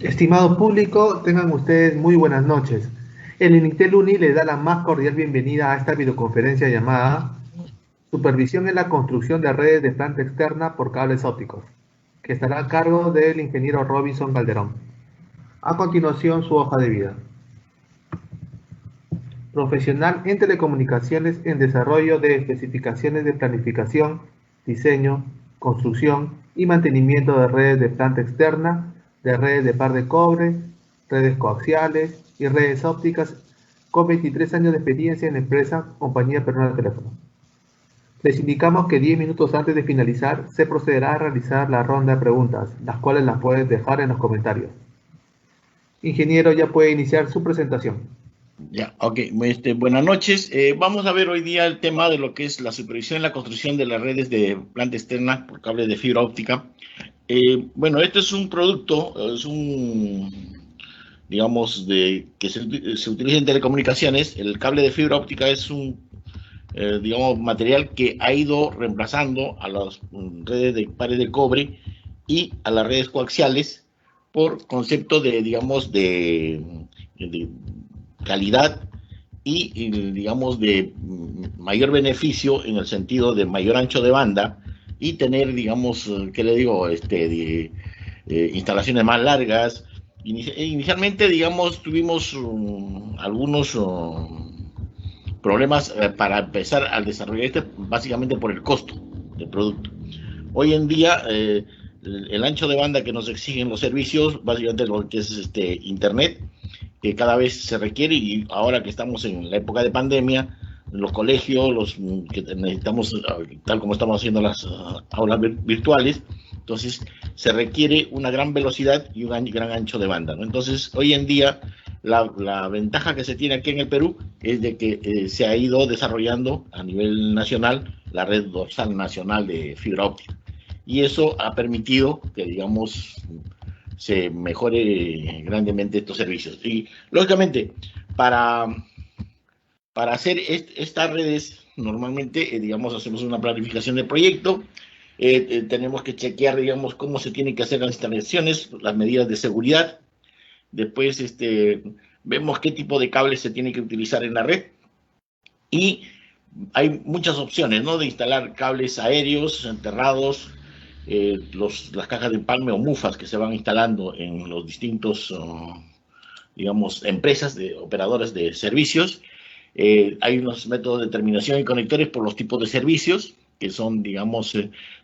Estimado público, tengan ustedes muy buenas noches. El Initel Uni le da la más cordial bienvenida a esta videoconferencia llamada Supervisión en la construcción de redes de planta externa por cables ópticos, que estará a cargo del ingeniero Robinson Calderón. A continuación, su hoja de vida. Profesional en telecomunicaciones en desarrollo de especificaciones de planificación, diseño, construcción y mantenimiento de redes de planta externa, de redes de par de cobre, redes coaxiales y redes ópticas, con 23 años de experiencia en la empresa Compañía Peruana de Teléfono. Les indicamos que 10 minutos antes de finalizar se procederá a realizar la ronda de preguntas, las cuales las puedes dejar en los comentarios. Ingeniero, ya puede iniciar su presentación. Ya, ok. Buenas noches. Vamos a ver hoy día el tema de lo que es la supervisión en la construcción de las redes de planta externa por cable de fibra óptica. Bueno, este es un producto, digamos, que se utiliza en telecomunicaciones. El cable de fibra óptica es un, digamos, material que ha ido reemplazando a las redes de pares de cobre y a las redes coaxiales por concepto de, digamos, de calidad y, digamos, de mayor beneficio en el sentido de mayor ancho de banda y tener, digamos, ¿qué le digo? Instalaciones más largas. Inicialmente, digamos, tuvimos algunos problemas para empezar a desarrollar básicamente por el costo del producto. Hoy en día, el ancho de banda que nos exigen los servicios, básicamente lo que es Internet, que cada vez se requiere, y ahora que estamos en la época de pandemia, los colegios, que necesitamos, tal como estamos haciendo las aulas virtuales, entonces se requiere una gran velocidad y un gran ancho de banda, ¿no? Entonces, hoy en día, la ventaja que se tiene aquí en el Perú es de que se ha ido desarrollando a nivel nacional la red dorsal nacional de fibra óptica. Y eso ha permitido que, digamos, se mejore grandemente estos servicios. Y, lógicamente, para hacer estas redes, normalmente, digamos, hacemos una planificación de proyecto, tenemos que chequear, digamos, cómo se tienen que hacer las instalaciones, las medidas de seguridad, después vemos qué tipo de cables se tiene que utilizar en la red, y hay muchas opciones, ¿no?, de instalar cables aéreos, enterrados, las cajas de empalme o mufas que se van instalando en los distintos, digamos, empresas de operadores de servicios. Hay unos métodos de determinación y conectores por los tipos de servicios, que son, digamos,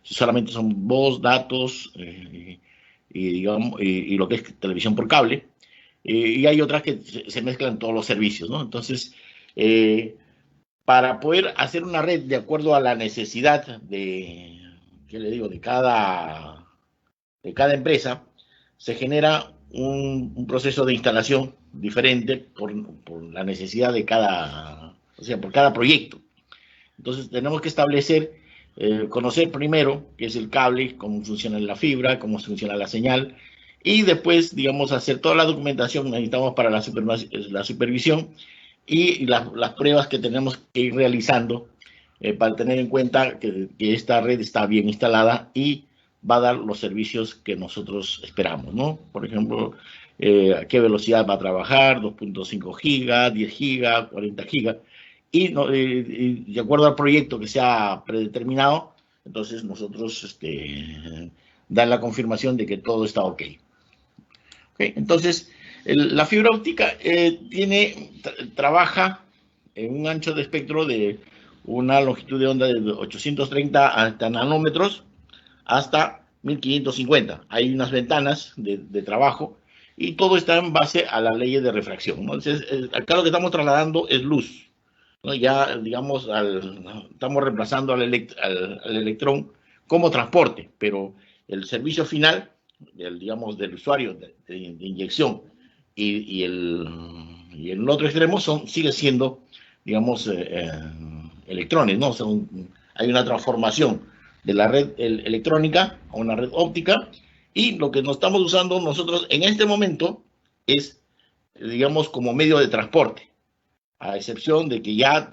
solamente son voz, datos, digamos, y lo que es televisión por cable. Y hay otras que se mezclan todos los servicios, ¿no? Entonces, para poder hacer una red de acuerdo a la necesidad de, ¿qué le digo?, de cada empresa, se genera un proceso de instalación diferente por la necesidad de o sea, por cada proyecto. Entonces tenemos que establecer, conocer primero qué es el cable, cómo funciona la fibra, cómo funciona la señal, y después, digamos, hacer toda la documentación que necesitamos para la supervisión y las pruebas que tenemos que ir realizando para tener en cuenta que esta red está bien instalada y va a dar los servicios que nosotros esperamos, ¿no? Por ejemplo, a qué velocidad va a trabajar, 2.5 gigas, 10 gigas, 40 gigas, y de acuerdo al proyecto que sea predeterminado, entonces nosotros dan la confirmación de que todo está ok. ¿Okay? Entonces, la fibra óptica trabaja en un ancho de espectro de una longitud de onda de 830 hasta nanómetros hasta 1550. Hay unas ventanas de trabajo y todo está en base a las leyes de refracción, ¿no? Entonces, acá lo que estamos trasladando es luz, ¿no? Ya, digamos, estamos reemplazando al electrón como transporte, pero el servicio final, digamos, del usuario de inyección y el otro extremo sigue siendo, digamos, electrones, ¿no? Hay una transformación de la red electrónica a una red óptica, y lo que nos estamos usando nosotros en este momento es, digamos, como medio de transporte, a excepción de que ya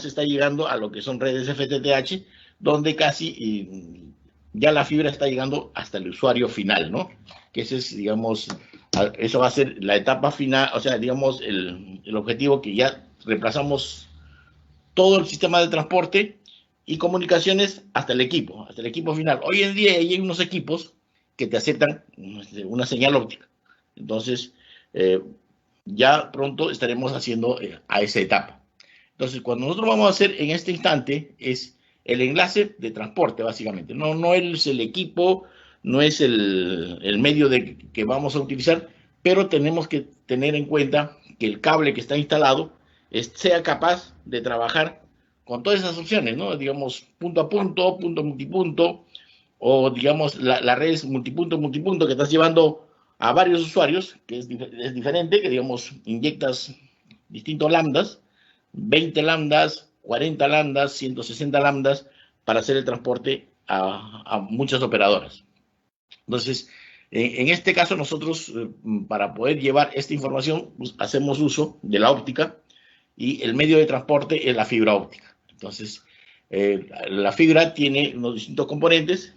se está llegando a lo que son redes FTTH, donde casi ya la fibra está llegando hasta el usuario final, ¿no? Que ese es, digamos, eso va a ser la etapa final, o sea, digamos, el objetivo, que ya reemplazamos todo el sistema de transporte y comunicaciones hasta el equipo final. Hoy en día hay unos equipos que te aceptan una señal óptica. Entonces, ya pronto estaremos haciendo a esa etapa. Entonces, cuando nosotros vamos a hacer en este instante es el enlace de transporte, básicamente. No es el equipo, no es el medio que vamos a utilizar, pero tenemos que tener en cuenta que el cable que está instalado sea capaz de trabajar con todas esas opciones, ¿no? Digamos, punto a punto, punto multipunto, o digamos, la red es multipunto que estás llevando a varios usuarios, que es diferente, que digamos, inyectas distintos lambdas, 20 lambdas, 40 lambdas, 160 lambdas, para hacer el transporte a muchas operadoras. Entonces, en este caso nosotros, para poder llevar esta información, pues, hacemos uso de la óptica, y el medio de transporte es la fibra óptica. Entonces, la fibra tiene unos distintos componentes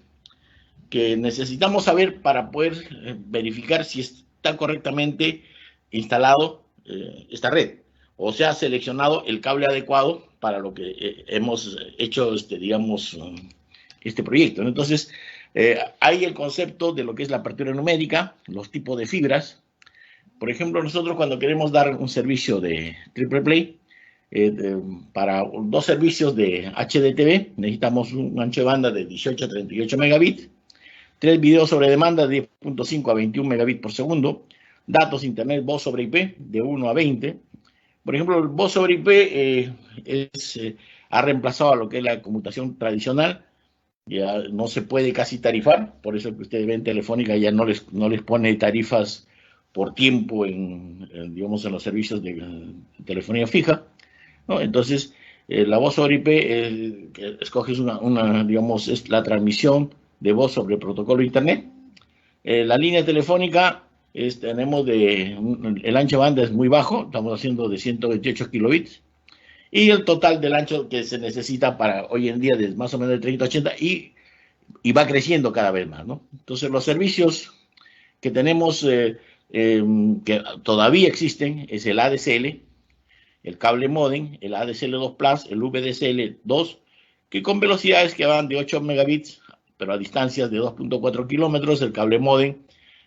que necesitamos saber para poder verificar si está correctamente instalado esta red, o se ha seleccionado el cable adecuado para lo que hemos hecho, digamos, este proyecto, ¿no? Entonces, hay el concepto de lo que es la apertura numérica, los tipos de fibras. Por ejemplo, nosotros cuando queremos dar un servicio de triple play, para dos servicios de HDTV, necesitamos un ancho de banda de 18 a 38 megabits, 3 videos sobre demanda de 10.5 a 21 megabits por segundo, datos internet voz sobre IP de 1 a 20. Por ejemplo, el voz sobre IP ha reemplazado a lo que es la conmutación tradicional. Ya no se puede casi tarifar, por eso que ustedes ven, Telefónica ya no les pone tarifas por tiempo digamos, en los servicios de telefonía fija, ¿no? Entonces, la voz sobre IP, que escoges digamos, es la transmisión de voz sobre el protocolo Internet. La línea telefónica, tenemos el ancho de banda es muy bajo, estamos haciendo de 128 kilobits, y el total del ancho que se necesita para hoy en día es más o menos de 3080, y va creciendo cada vez más, ¿no? Entonces, los servicios que tenemos, que todavía existen, es el ADSL, el cable modem, el ADSL2 Plus, el VDSL2, que con velocidades que van de 8 megabits, pero a distancias de 2.4 kilómetros. El cable modem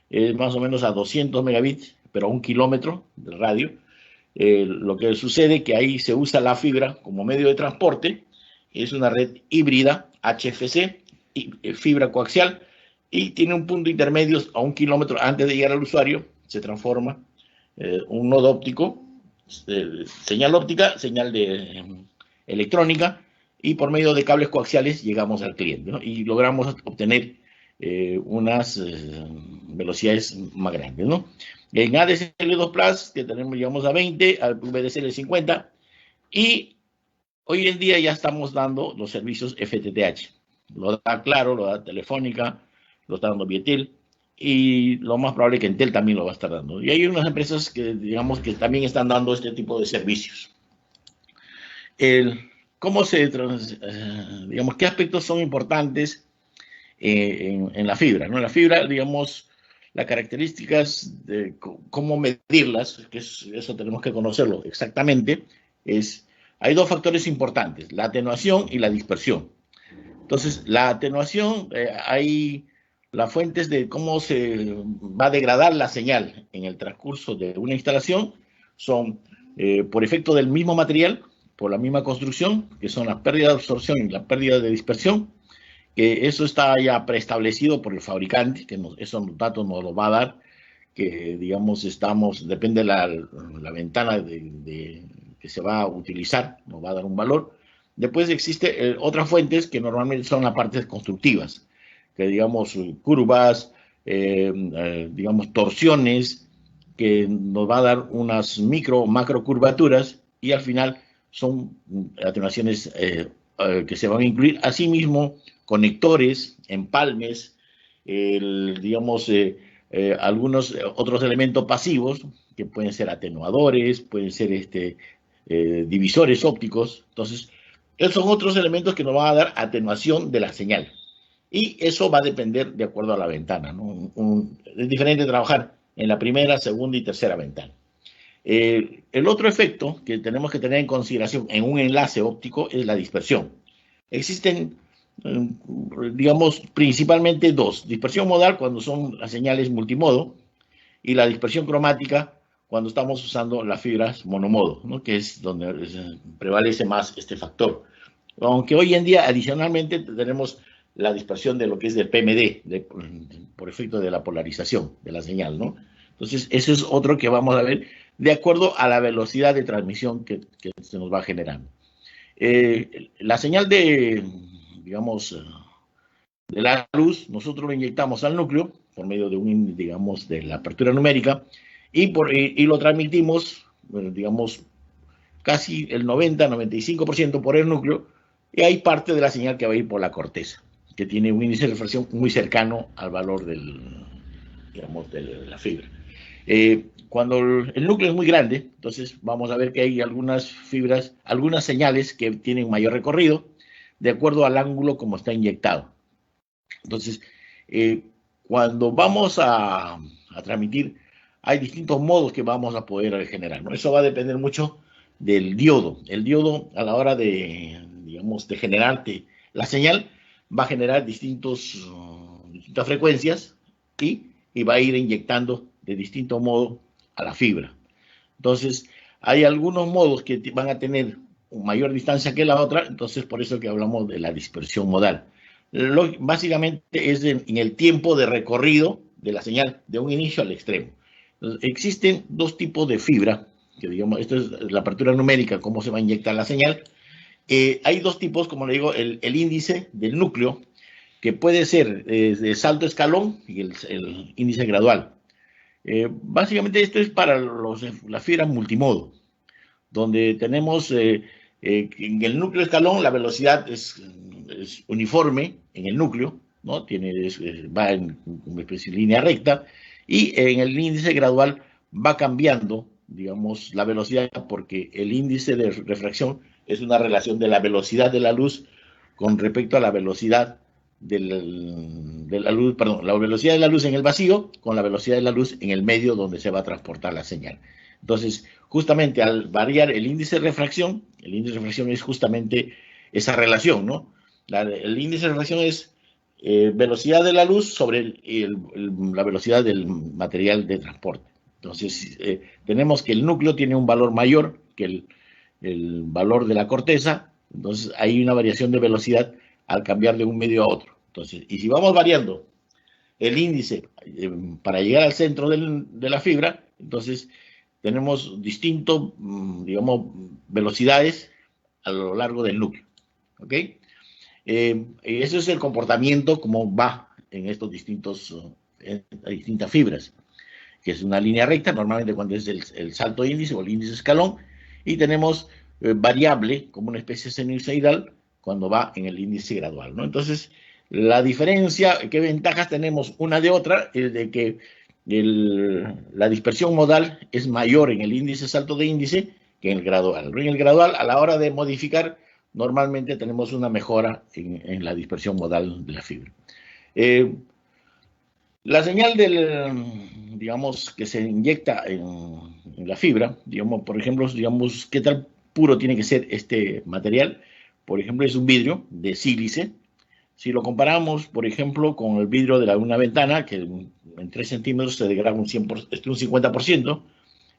es más o menos a 200 megabits, pero a 1 kilómetro de radio. Lo que sucede es que ahí se usa la fibra como medio de transporte. Es una red híbrida HFC, fibra coaxial, y tiene un punto intermedio a 1 kilómetro antes de llegar al usuario. Se transforma un nodo óptico, señal óptica, señal electrónica, y por medio de cables coaxiales llegamos al cliente, ¿no? Y logramos obtener unas velocidades más grandes, ¿no? En ADSL2 Plus, que llegamos a 20, al VDSL 50, y hoy en día ya estamos dando los servicios FTTH. Lo da Claro, lo da Telefónica, lo está dando Vietel, y lo más probable es que Entel también lo va a estar dando. Y hay unas empresas que, digamos, que también están dando este tipo de servicios. ¿Cómo digamos, qué aspectos son importantes en la fibra, ¿no? La fibra, digamos, las características de cómo medirlas, que eso tenemos que conocerlo exactamente, hay dos factores importantes: la atenuación y la dispersión. Entonces, la atenuación, hay las fuentes de cómo se va a degradar la señal en el transcurso de una instalación, son por efecto del mismo material, por la misma construcción, que son la pérdida de absorción y la pérdida de dispersión, que eso está ya preestablecido por el fabricante, que esos datos nos los va a dar, que digamos depende de la ventana que se va a utilizar, nos va a dar un valor. Después existe otras fuentes que normalmente son las partes constructivas, que digamos curvas, digamos torsiones, que nos va a dar unas macro curvaturas, y al final son atenuaciones que se van a incluir. Asimismo, conectores, empalmes, digamos, algunos otros elementos pasivos, que pueden ser atenuadores, pueden ser divisores ópticos. Entonces, esos son otros elementos que nos van a dar atenuación de la señal. Y eso va a depender de acuerdo a la ventana, ¿no? Es diferente trabajar en la primera, segunda y tercera ventana. El otro efecto que tenemos que tener en consideración en un enlace óptico es la dispersión. Existen, digamos, principalmente dos: dispersión modal cuando son las señales multimodo, y la dispersión cromática cuando estamos usando las fibras monomodo, ¿no? Que es donde prevalece más este factor. Aunque hoy en día adicionalmente tenemos la dispersión de lo que es del PMD, por efecto de la polarización de la señal, ¿no? Entonces, eso es otro que vamos a ver de acuerdo a la velocidad de transmisión que se nos va generando. La señal de, digamos, de la luz, nosotros lo inyectamos al núcleo por medio de digamos, de la apertura numérica, y lo transmitimos, digamos, casi el 90-95% por el núcleo, y hay parte de la señal que va a ir por la corteza, que tiene un índice de refracción muy cercano al valor digamos, de la fibra. Cuando el núcleo es muy grande, entonces vamos a ver que hay algunas fibras, algunas señales que tienen mayor recorrido de acuerdo al ángulo como está inyectado. Entonces, cuando vamos a transmitir, hay distintos modos que vamos a poder generar, ¿no? Eso va a depender mucho del diodo. El diodo, a la hora de, digamos, de generarte la señal, va a generar distintas frecuencias y va a ir inyectando de distinto modo a la fibra. Entonces, hay algunos modos que van a tener mayor distancia que la otra, entonces por eso que hablamos de la dispersión modal. Básicamente es en el tiempo de recorrido de la señal de un inicio al extremo. Entonces, existen dos tipos de fibra, que digamos, esto es la apertura numérica, cómo se va a inyectar la señal. Hay dos tipos, como le digo, el índice del núcleo, que puede ser de salto escalón, y el índice gradual. Básicamente esto es para las fibras multimodo, donde tenemos en el núcleo escalón la velocidad es uniforme en el núcleo, ¿no? Va en una especie de línea recta, y en el índice gradual va cambiando, digamos, la velocidad, porque el índice de refracción es una relación de la velocidad de la luz con respecto a la velocidad de la luz, perdón, la velocidad de la luz en el vacío con la velocidad de la luz en el medio donde se va a transportar la señal. Entonces, justamente al variar el índice de refracción es justamente esa relación, ¿no? El índice de refracción es velocidad de la luz sobre la velocidad del material de transporte. Entonces, tenemos que el núcleo tiene un valor mayor que el valor de la corteza, entonces hay una variación de velocidad al cambiar de un medio a otro. Entonces, y si vamos variando el índice para llegar al centro de la fibra, entonces tenemos distintos, digamos, velocidades a lo largo del núcleo. ¿Ok? Eso es el comportamiento, como va en estos distintas fibras, que es una línea recta, normalmente cuando es el salto índice o el índice escalón, y tenemos variable como una especie sinusoidal cuando va en el índice gradual, ¿no? Entonces, la diferencia, ¿qué ventajas tenemos una de otra? Es de que la dispersión modal es mayor en el índice salto de índice que en el gradual. En el gradual, a la hora de modificar, normalmente tenemos una mejora en la dispersión modal de la fibra. La señal digamos, que se inyecta en la fibra, digamos, por ejemplo, digamos, ¿qué tal puro tiene que ser este material? Por ejemplo, es un vidrio de sílice. Si lo comparamos, por ejemplo, con el vidrio de una ventana, que en 3 centímetros se degrada un 50%,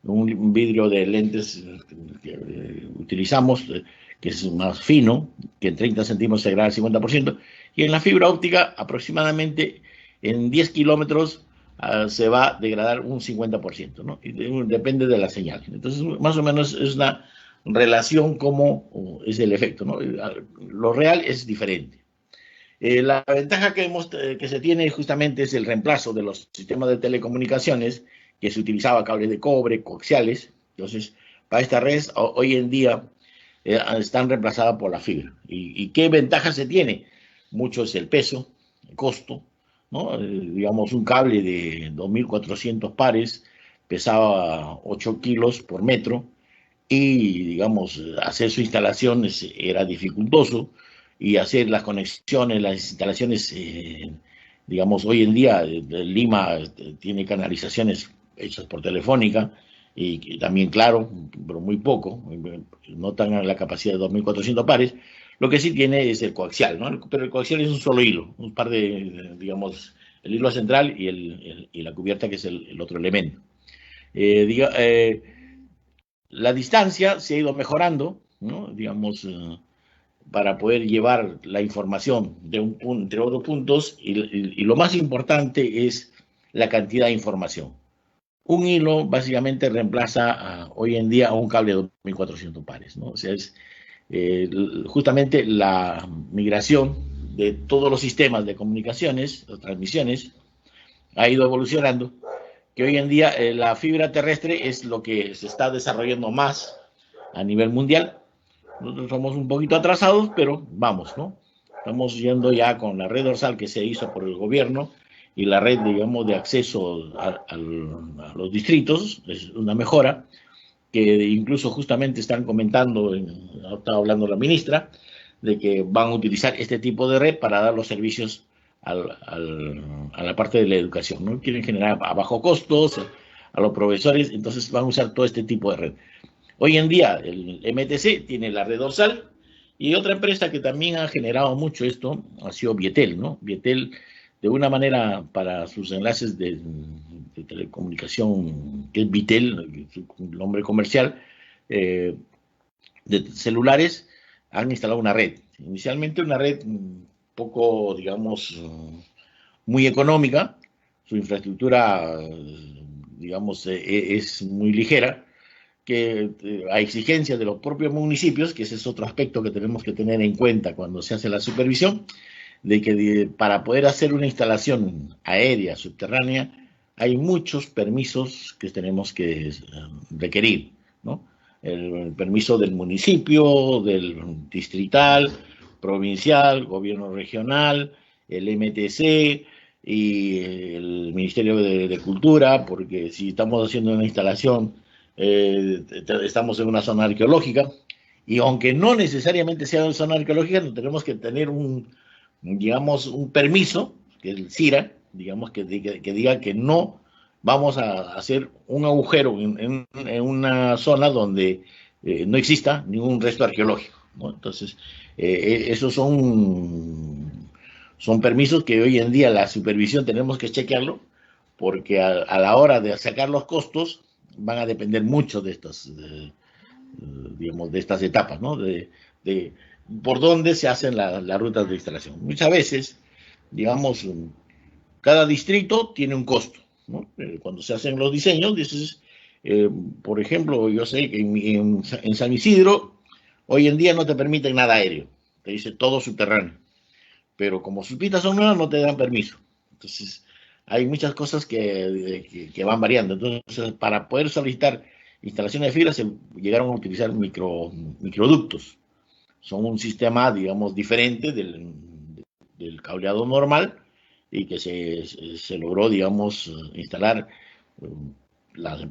un vidrio de lentes que utilizamos, que es más fino, que en 30 centímetros se degrada el 50%, y en la fibra óptica aproximadamente en 10 kilómetros se va a degradar un 50%, ¿no? Y depende de la señal. Entonces, más o menos es una relación como es el efecto, ¿no? Lo real es diferente. La ventaja que se tiene justamente es el reemplazo de los sistemas de telecomunicaciones, que se utilizaba cables de cobre, coaxiales. Entonces, para esta red, hoy en día están reemplazadas por la fibra. ¿Y qué ventaja se tiene? Mucho es el peso, el costo, ¿no? Digamos, un cable de 2.400 pares pesaba 8 kilos por metro, y, digamos, hacer su instalación era dificultoso, y hacer las conexiones, las instalaciones, digamos, hoy en día Lima tiene canalizaciones hechas por Telefónica y también Claro, pero muy poco, no tan a la capacidad de 2.400 pares. Lo que sí tiene es el coaxial, ¿no? Pero el coaxial es un solo hilo, un par de digamos, el hilo central y la cubierta, que es el otro elemento. La distancia se ha ido mejorando, ¿no? Digamos, para poder llevar la información de un punto entre otros puntos y lo más importante es la cantidad de información. Un hilo básicamente reemplaza hoy en día a un cable de 2.400 pares, ¿no? O sea, es justamente la migración de todos los sistemas de comunicaciones, o transmisiones, ha ido evolucionando, que hoy en día la fibra terrestre es lo que se está desarrollando más a nivel mundial. Nosotros somos un poquito atrasados, pero vamos, ¿no? Estamos yendo ya con la red dorsal que se hizo por el gobierno y la red, digamos, de acceso a los distritos, es una mejora que incluso justamente están comentando, estaba hablando la ministra, de que van a utilizar este tipo de red para dar los servicios a la parte de la educación, ¿no? Quieren generar a bajo costos a los profesores, entonces van a usar todo este tipo de red. Hoy en día el MTC tiene la red dorsal y otra empresa que también ha generado mucho esto ha sido Vietel, ¿no? Vietel, de una manera, para sus enlaces de telecomunicación, que es Vitel, su nombre comercial, de celulares, han instalado una red. Inicialmente una red poco, digamos, muy económica, su infraestructura, digamos, es muy ligera, que a exigencia de los propios municipios, que ese es otro aspecto que tenemos que tener en cuenta cuando se hace la supervisión, de que para poder hacer una instalación aérea subterránea hay muchos permisos que tenemos que requerir, ¿no? El permiso del municipio, del distrital, provincial, gobierno regional, el MTC y el Ministerio de Cultura, porque si estamos haciendo una instalación, estamos en una zona arqueológica, y aunque no necesariamente sea una zona arqueológica, no tenemos que tener digamos, un permiso, que es el CIRA, digamos, que diga que no vamos a hacer un agujero en una zona donde no exista ningún resto arqueológico, ¿no? Entonces, esos son permisos que hoy en día la supervisión tenemos que chequearlo, porque a la hora de sacar los costos van a depender mucho de estas, digamos, de estas etapas, ¿no? De por dónde se hacen las rutas de instalación. Muchas veces, digamos, cada distrito tiene un costo, ¿no? Cuando se hacen los diseños, dices, por ejemplo, yo sé que en San Isidro hoy en día no te permiten nada aéreo, te dice todo subterráneo, pero como sus pistas son nuevas no te dan permiso. Entonces, hay muchas cosas que van variando. Entonces, para poder solicitar instalaciones de fibra se llegaron a utilizar microductos. Son un sistema, digamos, diferente del cableado normal y que se logró, digamos, instalar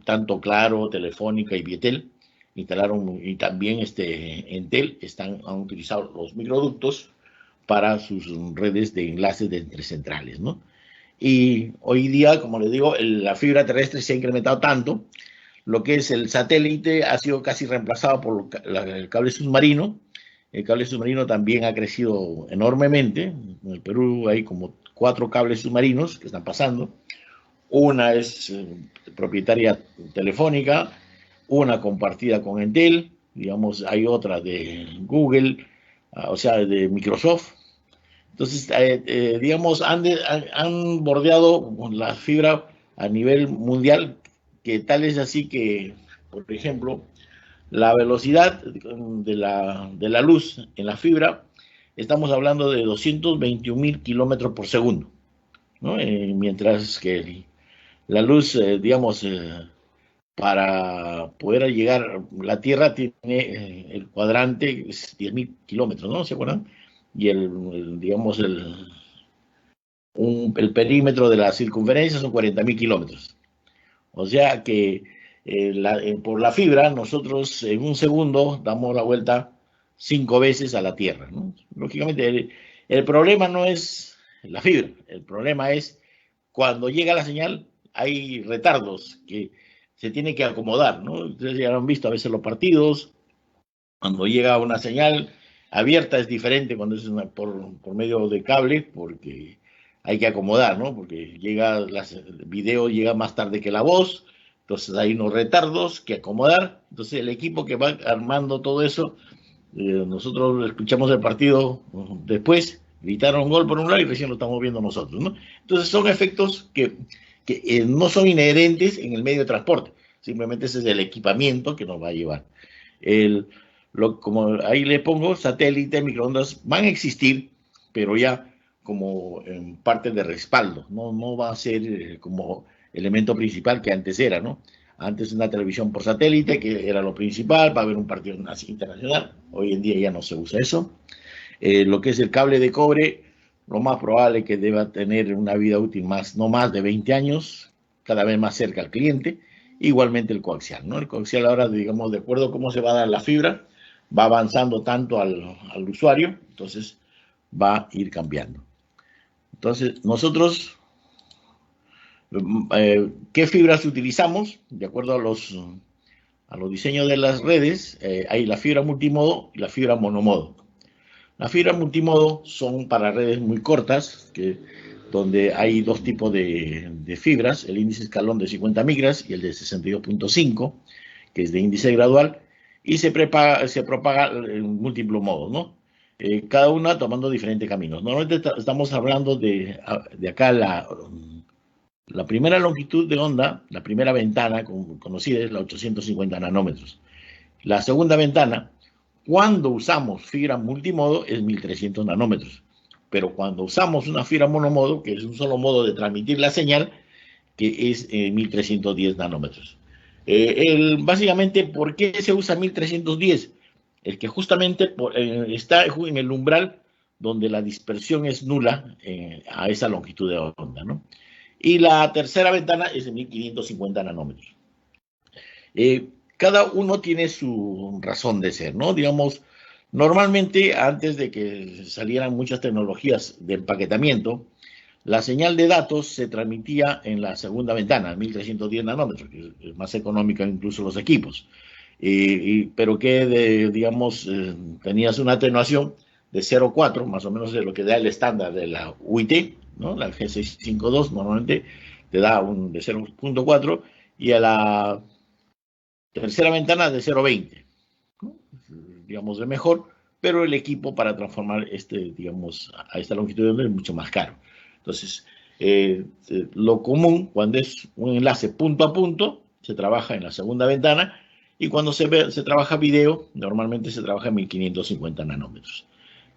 tanto Claro, Telefónica y Vietel instalaron, y también Entel han utilizado los microductos para sus redes de enlaces de entre centrales, ¿no? Y hoy día, como les digo, la fibra terrestre se ha incrementado tanto, lo que es el satélite ha sido casi reemplazado por el cable submarino. El cable submarino también ha crecido enormemente. En el Perú hay como 4 cables submarinos que están pasando. Una es propietaria Telefónica, una compartida con Entel, digamos, hay otra de Google, o sea, de Microsoft. Entonces, digamos, han bordeado la fibra a nivel mundial, que tal es así que, por ejemplo, la velocidad de la luz en la fibra, estamos hablando de 221.000 kilómetros por segundo, ¿no? Mientras que la luz, digamos, para poder llegar a la Tierra tiene el cuadrante, es 10.000 kilómetros, ¿no? ¿Se acuerdan? Y digamos, el perímetro de la circunferencia son 40.000 kilómetros. O sea que por la fibra nosotros en un segundo damos la vuelta 5 veces a la Tierra, ¿no? Lógicamente, el problema no es la fibra, el problema es cuando llega la señal, hay retardos que se tienen que acomodar, ¿no? Ustedes ya lo han visto a veces los partidos, cuando llega una señal abierta es diferente cuando es por medio de cable, porque hay que acomodar, ¿no? Porque el video llega más tarde que la voz, entonces hay unos retardos que acomodar. Entonces el equipo que va armando todo eso, nosotros escuchamos el partido después, gritaron gol por un lado y recién lo estamos viendo nosotros, ¿no? Entonces son efectos que no son inherentes en el medio de transporte, simplemente ese es el equipamiento que nos va a llevar. Como ahí le pongo, satélite, microondas, van a existir, pero ya como en parte de respaldo, no va a ser como elemento principal que antes era, ¿no? Antes una televisión por satélite, que era lo principal para ver un partido internacional, hoy en día ya no se usa eso. Lo que es el cable de cobre, lo más probable es que deba tener una vida útil no más de 20 años, cada vez más cerca al cliente. Igualmente el coaxial, ¿no? El coaxial ahora, digamos, de acuerdo a cómo se va a dar la fibra, va avanzando tanto al usuario, entonces va a ir cambiando. Entonces, nosotros, ¿qué fibras utilizamos? De acuerdo a los diseños de las redes, hay la fibra multimodo y la fibra monomodo. Las fibras multimodo son para redes muy cortas, donde hay dos tipos de fibras, el índice escalón de 50 micras y el de 62.5, que es de índice gradual, y se propaga en múltiples modos, ¿no? Cada una tomando diferentes caminos. Normalmente estamos hablando de acá la primera longitud de onda, la primera ventana conocida es la 850 nanómetros. La segunda ventana, cuando usamos fibra multimodo, es 1300 nanómetros. Pero cuando usamos una fibra monomodo, que es un solo modo de transmitir la señal, que es 1310 nanómetros. Básicamente, ¿por qué se usa 1310? El que justamente está en el umbral donde la dispersión es nula a esa longitud de onda, ¿no? Y la tercera ventana es de 1550 nanómetros. Cada uno tiene su razón de ser, ¿no? Digamos, normalmente antes de que salieran muchas tecnologías de empaquetamiento, la señal de datos se transmitía en la segunda ventana, 1310 nanómetros, que es más económica incluso los equipos. Pero que, digamos, tenías una atenuación de 0,4, más o menos de lo que da el estándar de la UIT, ¿no? La G652 normalmente te da un de 0,4 y a la tercera ventana de 0,20, ¿no? Digamos, de mejor, pero el equipo para transformar digamos, a esta longitud de onda es mucho más caro. Entonces, lo común, cuando es un enlace punto a punto, se trabaja en la segunda ventana, y cuando se trabaja video, normalmente se trabaja en 1550 nanómetros.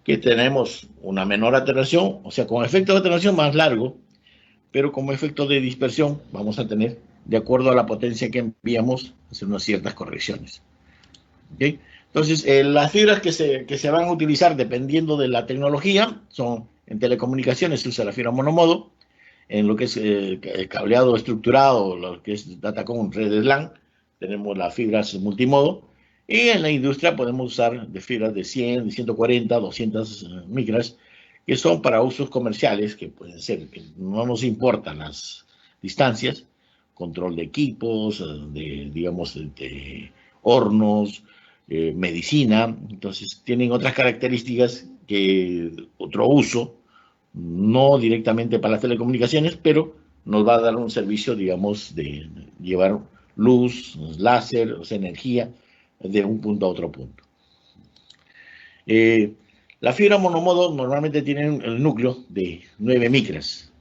Que tenemos una menor atenuación, o sea, con efecto de atenuación más largo, pero como efecto de dispersión vamos a tener, de acuerdo a la potencia que enviamos, hacer unas ciertas correcciones. ¿Okay? Entonces, las fibras que se van a utilizar dependiendo de la tecnología son, en telecomunicaciones se usa la fibra monomodo, en lo que es el cableado estructurado, lo que es Datacom, redes LAN, tenemos las fibras multimodo, y en la industria podemos usar de fibras de 100, de 140, 200 micras, que son para usos comerciales, que pueden ser, que no nos importan las distancias, control de equipos, digamos, de hornos, medicina. Entonces tienen otras características que otro uso, no directamente para las telecomunicaciones, pero nos va a dar un servicio, digamos, de llevar luz, láser, o sea, energía de un punto a otro punto. La fibra monomodo normalmente tiene el núcleo de 9 micras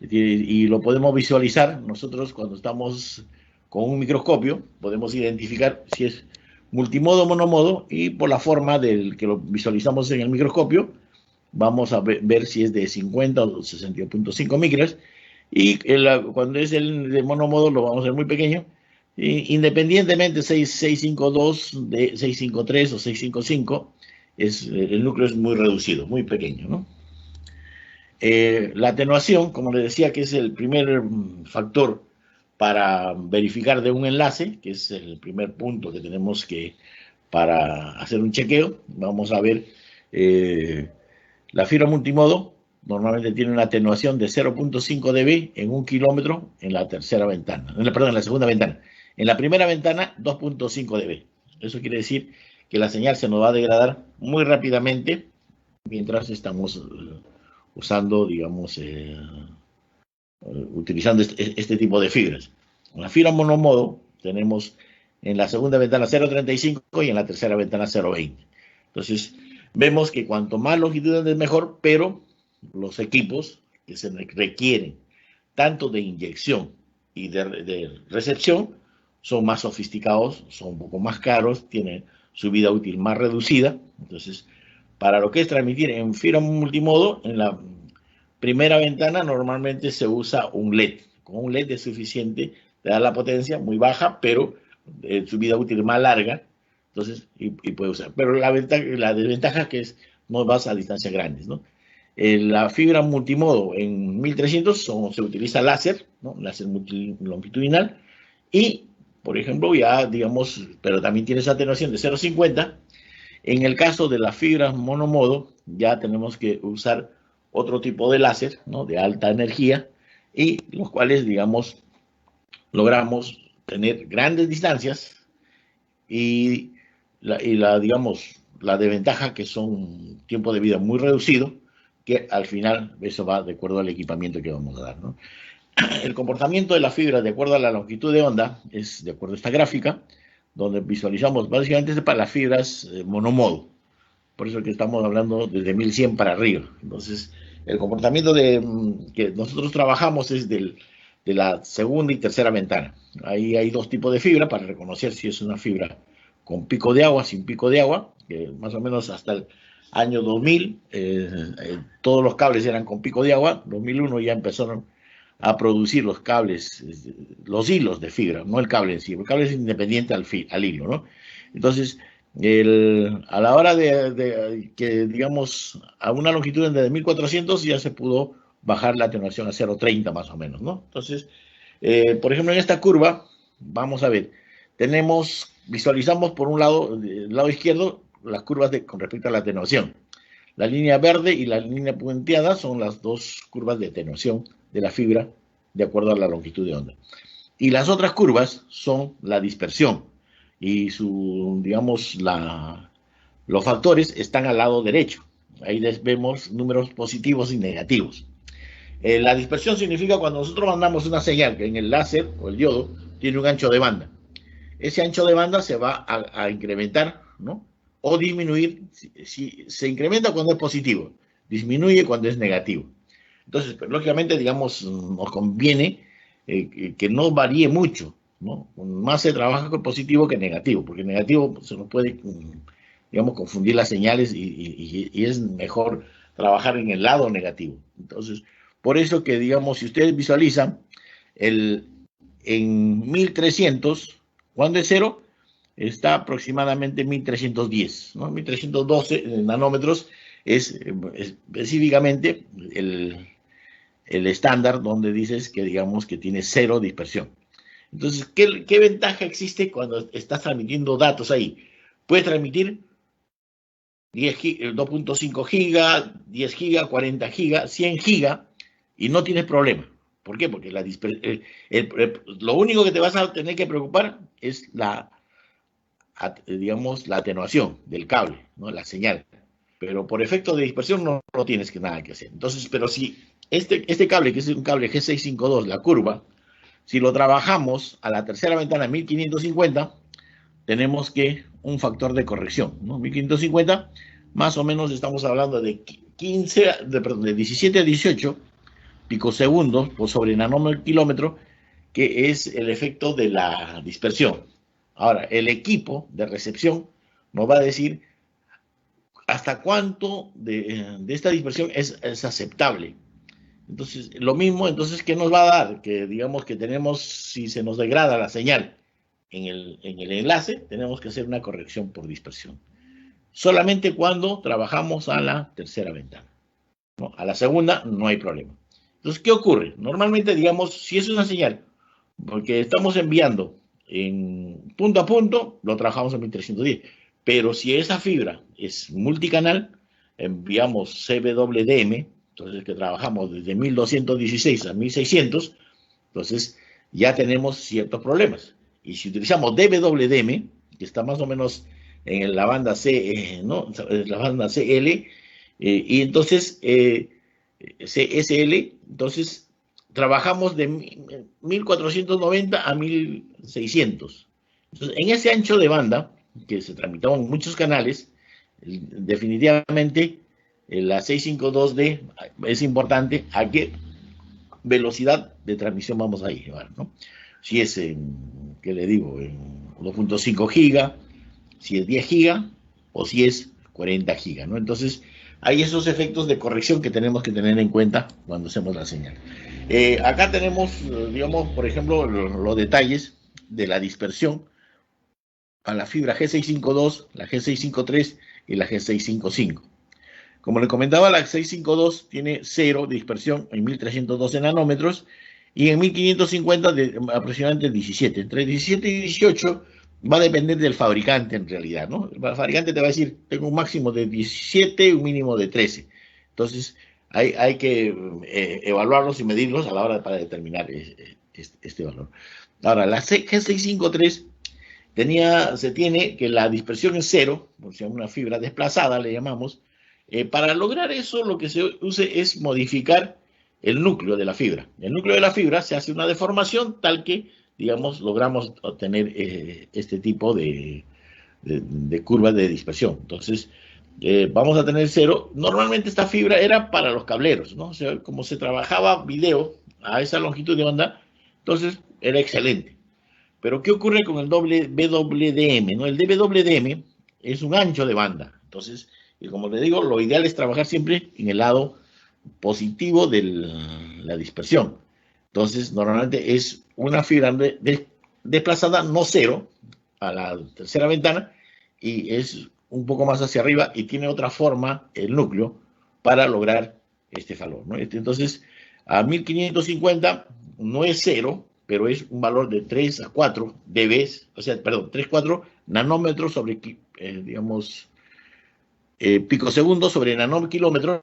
y lo podemos visualizar nosotros cuando estamos con un microscopio, podemos identificar si es multimodo o monomodo, y por la forma del que lo visualizamos en el microscopio vamos a ver si es de 50 o 62.5 micras, y cuando es el de monomodo lo vamos a ver muy pequeño, independientemente 652, de 653 o 655, el núcleo es muy reducido, muy pequeño, ¿no? La atenuación, como les decía, que es el primer factor para verificar de un enlace, que es el primer punto que tenemos que para hacer un chequeo. Vamos a ver, la fibra multimodo normalmente tiene una atenuación de 0.5 dB en 1 kilómetro en la tercera ventana, perdón, en la segunda ventana. En la primera ventana, 2.5 dB. Eso quiere decir que la señal se nos va a degradar muy rápidamente mientras estamos usando, digamos, utilizando este tipo de fibras. En la fibra monomodo tenemos en la segunda ventana 0.35 y en la tercera ventana 0.20. Entonces, vemos que cuanto más longitud es mejor, pero los equipos que se requieren tanto de inyección y de recepción son más sofisticados, son un poco más caros, tienen su vida útil más reducida. Entonces, para lo que es transmitir en fibra multimodo, en la primera ventana normalmente se usa un LED. Con un LED es suficiente, te da la potencia muy baja, pero su vida útil más larga. Entonces, y puede usar. Pero la desventaja que es no vas a distancias grandes, ¿no? La fibra multimodo en 1300 se utiliza láser, ¿no? Láser longitudinal. Y, por ejemplo, ya digamos, pero también tiene esa atenuación de 0.50. En el caso de las fibras monomodo, ya tenemos que usar otro tipo de láser, ¿no? De alta energía, y los cuales, digamos, logramos tener grandes distancias y digamos, la desventaja que son tiempo de vida muy reducido, que al final eso va de acuerdo al equipamiento que vamos a dar, ¿no? El comportamiento de la fibra de acuerdo a la longitud de onda es de acuerdo a esta gráfica, donde visualizamos básicamente para las fibras monomodo. Por eso que estamos hablando desde 1100 para arriba. Entonces, el comportamiento que nosotros trabajamos es de la segunda y tercera ventana. Ahí hay dos tipos de fibra para reconocer si es una fibra con pico de agua, sin pico de agua, que más o menos hasta el año 2000 todos los cables eran con pico de agua. 2001 ya empezaron a producir los cables, los hilos de fibra, no el cable en sí. El cable es independiente al hilo, ¿no? Entonces, a la hora de que, digamos, a una longitud de 1400 ya se pudo bajar la atenuación a 0.30 más o menos, ¿no? Entonces, por ejemplo, en esta curva, vamos a ver, visualizamos por un lado, del lado izquierdo, las curvas con respecto a la atenuación. La línea verde y la línea punteada son las dos curvas de atenuación de la fibra de acuerdo a la longitud de onda. Y las otras curvas son la dispersión. Y digamos, los factores están al lado derecho. Ahí vemos números positivos y negativos. La dispersión significa cuando nosotros mandamos una señal que en el láser o el diodo tiene un ancho de banda. Ese ancho de banda se va a incrementar, ¿no? O disminuir. Si se incrementa cuando es positivo, disminuye cuando es negativo. Entonces, pues, lógicamente, digamos, nos conviene que no varíe mucho, ¿no? Más se trabaja con positivo que negativo, porque negativo se nos puede, digamos, confundir las señales y es mejor trabajar en el lado negativo. Entonces, por eso que, digamos, si ustedes visualizan, en 1300, cuando es cero, está aproximadamente 1310, ¿no? 1312 nanómetros es específicamente el estándar donde dices que, digamos, que tiene cero dispersión. Entonces, ¿qué ventaja existe cuando estás transmitiendo datos ahí? Puedes transmitir 2.5 giga, 10 giga, 40 giga, 100 giga y no tienes problema. ¿Por qué? Porque lo único que te vas a tener que preocupar es digamos, la atenuación del cable, ¿no? La señal. Pero por efecto de dispersión no tienes nada que hacer. Entonces, pero si este cable, que es un cable G652, la curva, si lo trabajamos a la tercera ventana 1550, tenemos que un factor de corrección, ¿no? 1550, más o menos estamos hablando de 17 a 18 picosegundos por sobre nanómetro kilómetro, que es el efecto de la dispersión. Ahora, el equipo de recepción nos va a decir hasta cuánto de esta dispersión es aceptable. Entonces, lo mismo, entonces, ¿qué nos va a dar? Que digamos que tenemos, si se nos degrada la señal en el enlace, tenemos que hacer una corrección por dispersión. Solamente cuando trabajamos a la tercera ventana, ¿no? A la segunda no hay problema. Entonces, ¿qué ocurre? Normalmente, digamos, si es una señal, porque estamos enviando en punto a punto, lo trabajamos en 1310. Pero si esa fibra es multicanal, enviamos CWDM, entonces que trabajamos desde 1216 a 1600, entonces ya tenemos ciertos problemas. Y si utilizamos DWDM, que está más o menos en la banda C, ¿no? La banda CL, y entonces CSL, entonces trabajamos de 1490 a 1600. Entonces, en ese ancho de banda, que se tramitaba en muchos canales, definitivamente la 652D es importante a qué velocidad de transmisión vamos a llevar, ¿no? Si es en, ¿qué le digo? En 2.5 giga, si es 10 giga o si es 40 giga, ¿no? Entonces, hay esos efectos de corrección que tenemos que tener en cuenta cuando hacemos la señal. Acá tenemos, digamos, por ejemplo, los detalles de la dispersión a la fibra G652, la G653 y la G655. Como le comentaba, la 652 tiene 0 de dispersión en 1312 nanómetros y en 1550 de aproximadamente 17. Entre 17 y 18 va a depender del fabricante en realidad, ¿no? El fabricante te va a decir, tengo un máximo de 17 y un mínimo de 13. Entonces, hay que evaluarlos y medirlos a la hora para determinar este valor. Ahora, la G653 se tiene que la dispersión es 0, o sea, una fibra desplazada, le llamamos. Para lograr eso, lo que se use es modificar el núcleo de la fibra. El núcleo de la fibra se hace una deformación tal que, digamos, logramos obtener este tipo de curva de dispersión. Entonces, vamos a tener 0. Normalmente esta fibra era para los cableros, ¿no? O sea, como se trabajaba video a esa longitud de banda, entonces era excelente. Pero, ¿qué ocurre con el WDM? ¿No? El WDM es un ancho de banda. Entonces, como le digo, lo ideal es trabajar siempre en el lado positivo de la dispersión. Entonces, normalmente es una fibra desplazada, no 0, a la tercera ventana, y es un poco más hacia arriba y tiene otra forma el núcleo para lograr este valor, ¿no? Entonces, a 1550 no es 0, pero es un valor de 3 a 4 dB, o sea, perdón, 3 a 4 nanómetros sobre, digamos, picosegundos sobre nanokilómetro,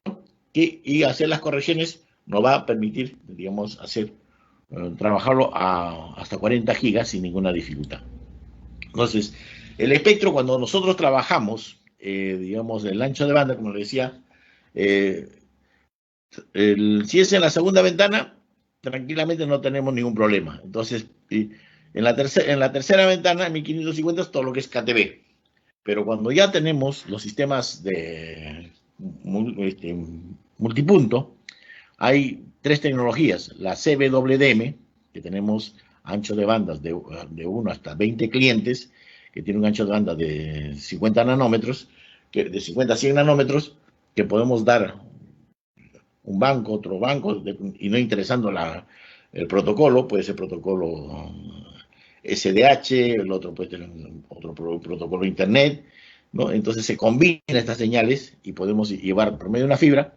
y hacer las correcciones nos va a permitir, digamos, trabajarlo hasta 40 gigas sin ninguna dificultad. Entonces, el espectro, cuando nosotros trabajamos, digamos, el ancho de banda, como le decía, si es en la segunda ventana, tranquilamente no tenemos ningún problema. Entonces, en la tercera ventana, en 1550, es todo lo que es KTB. Pero cuando ya tenemos los sistemas de multipunto, hay 3 tecnologías. La CWDM, que tenemos ancho de bandas de 1 hasta 20 clientes, que tiene un ancho de banda de 50 nanómetros, de 50 a 100 nanómetros, que podemos dar un banco, otro banco, y no interesando el protocolo, puede ser protocolo SDH, el otro puede tener otro protocolo Internet, ¿no? Entonces se combinan estas señales y podemos llevar por medio de una fibra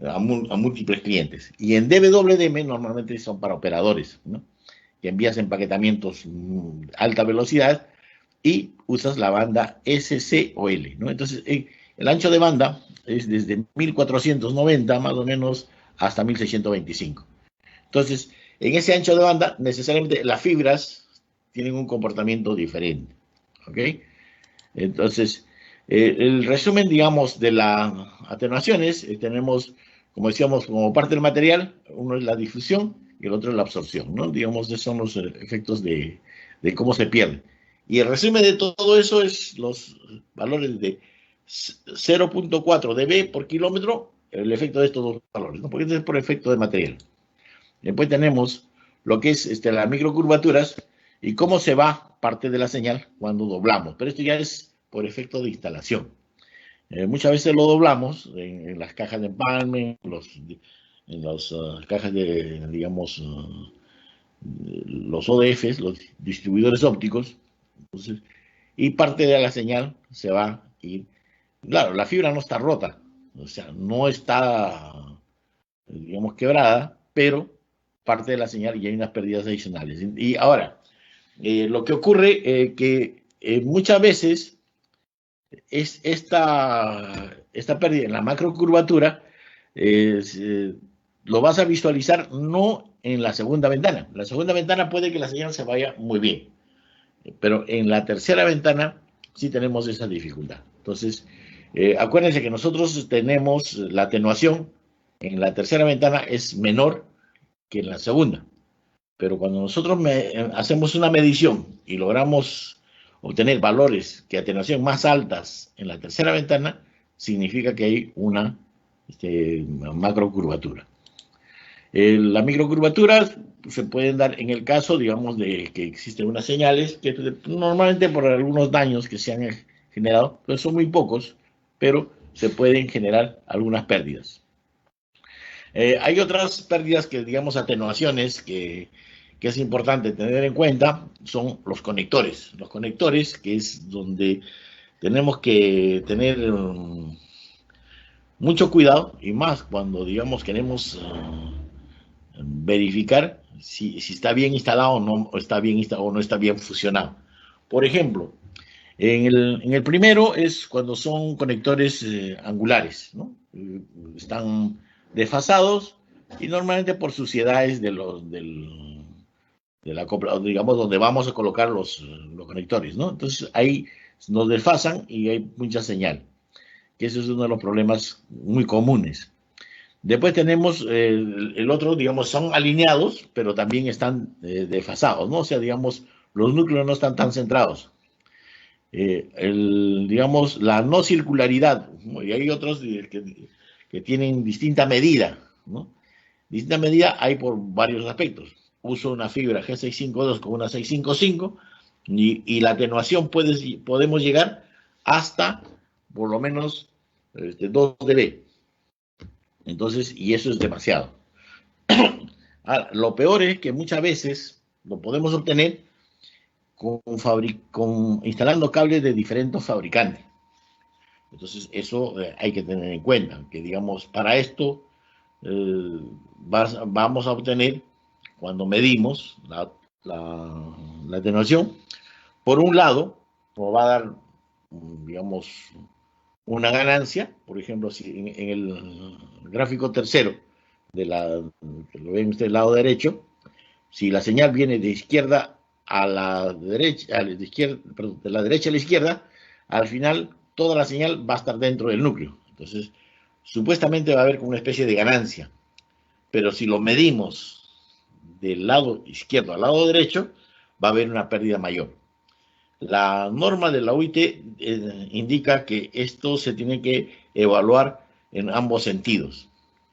a múltiples clientes. Y en DWDM normalmente son para operadores, ¿no? Que envías empaquetamientos alta velocidad y usas la banda SCOL, ¿no? Entonces, el ancho de banda es desde 1490 más o menos hasta 1625. Entonces, en ese ancho de banda, necesariamente las fibras tienen un comportamiento diferente, ¿ok? Entonces, el resumen, digamos, de las atenuaciones, tenemos, como decíamos, como parte del material, uno es la difusión y el otro es la absorción, ¿no? Digamos, esos son los efectos de cómo se pierde. Y el resumen de todo eso es los valores de 0.4 dB por kilómetro, el efecto de estos dos valores, ¿no? Porque este es por efecto de material. Después tenemos lo que es las microcurvaturas y cómo se va parte de la señal cuando doblamos. Pero esto ya es por efecto de instalación. Muchas veces lo doblamos en las cajas de empalme, en las cajas de, digamos, los ODFs, los distribuidores ópticos. Entonces, y parte de la señal se va a ir. Claro, la fibra no está rota, o sea, no está, digamos, quebrada, pero parte de la señal y hay unas pérdidas adicionales. Y ahora, lo que ocurre que muchas veces esta pérdida en la macrocurvatura lo vas a visualizar no en la segunda ventana. La segunda ventana puede que la señal se vaya muy bien, pero en la tercera ventana sí tenemos esa dificultad. Entonces, acuérdense que nosotros tenemos la atenuación en la tercera ventana es menor que en la segunda, pero cuando nosotros hacemos una medición y logramos obtener valores de atenuación más altas en la tercera ventana, significa que hay una macrocurvatura. La microcurvatura se pueden dar en el caso, digamos, de que existen unas señales que normalmente por algunos daños que se han generado, pues son muy pocos, pero se pueden generar algunas pérdidas. Hay otras pérdidas que, digamos, atenuaciones que es importante tener en cuenta, son los conectores. Los conectores, que es donde tenemos que tener mucho cuidado, y más cuando, digamos, queremos verificar si está bien instalado o no está bien instalado o no está bien fusionado. Por ejemplo, en el primero es cuando son conectores angulares, ¿no? Están desfasados y normalmente por suciedades de la copla, digamos, donde vamos a colocar los conectores, ¿no? Entonces ahí nos desfasan y hay mucha señal, que eso es uno de los problemas muy comunes. Después tenemos el otro, digamos, son alineados, pero también están desfasados, ¿no? O sea, digamos, los núcleos no están tan centrados. Digamos, la no circularidad, ¿no? Y hay otros que tienen distinta medida, ¿no? Distinta medida hay por varios aspectos. Uso una fibra G652 con una 655 y la atenuación podemos llegar hasta por lo menos 2 dB. Entonces, y eso es demasiado. Ahora, lo peor es que muchas veces lo podemos obtener instalando cables de diferentes fabricantes. Entonces, eso hay que tener en cuenta, que digamos, para esto vamos a obtener, cuando medimos la atenuación, por un lado, nos va a dar, digamos, una ganancia. Por ejemplo, si en el gráfico tercero, que lo ven ustedes del lado derecho, si la señal viene de izquierda a la derecha, de la derecha a la izquierda, al final toda la señal va a estar dentro del núcleo. Entonces, supuestamente va a haber como una especie de ganancia. Pero si lo medimos del lado izquierdo al lado derecho, va a haber una pérdida mayor. La norma de la OIT indica que esto se tiene que evaluar en ambos sentidos,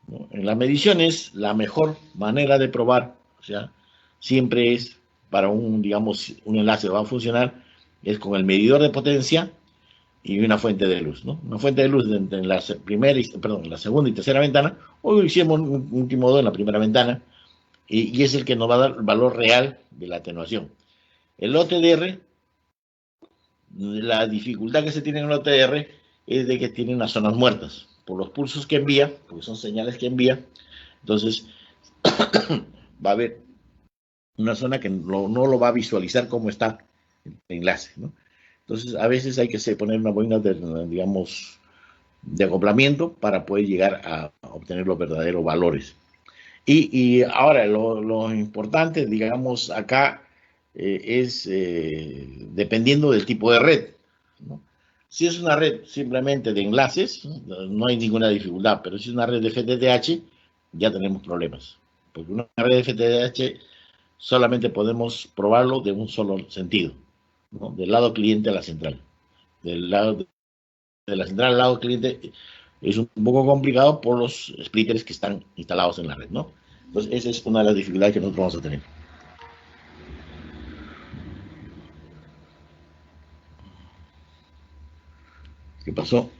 ¿no? En las mediciones, la mejor manera de probar, o sea, siempre es para digamos, un enlace va a funcionar, es con el medidor de potencia y una fuente de luz, ¿no? Una fuente de luz en la segunda y tercera ventana, o hicimos un último modo en la primera ventana, y es el que nos va a dar el valor real de la atenuación. El OTDR, la dificultad que se tiene en el OTDR es de que tiene unas zonas muertas, por los pulsos que envía, porque son señales que envía. Entonces, va a haber una zona que no lo va a visualizar cómo está el enlace, ¿no? Entonces, a veces hay que poner una bobina digamos, de acoplamiento para poder llegar a obtener los verdaderos valores. Y ahora, lo importante, digamos, acá es dependiendo del tipo de red, ¿no? Si es una red simplemente de enlaces, no hay ninguna dificultad, pero si es una red de FTTH, ya tenemos problemas. Porque una red de FTTH solamente podemos probarlo de un solo sentido, ¿no? Del lado cliente a la central. Del lado de la central al lado cliente es un poco complicado por los splitters que están instalados en la red, ¿no? Entonces, esa es una de las dificultades que nosotros vamos a tener. ¿Qué pasó?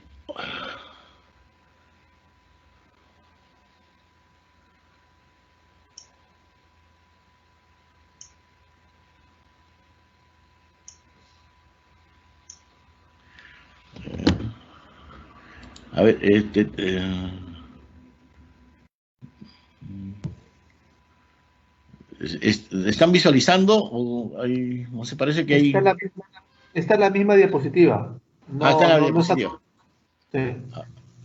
A ver, ¿están visualizando? ¿O no se parece que hay? Está la misma diapositiva. Está en la No está. diapositiva. Sí.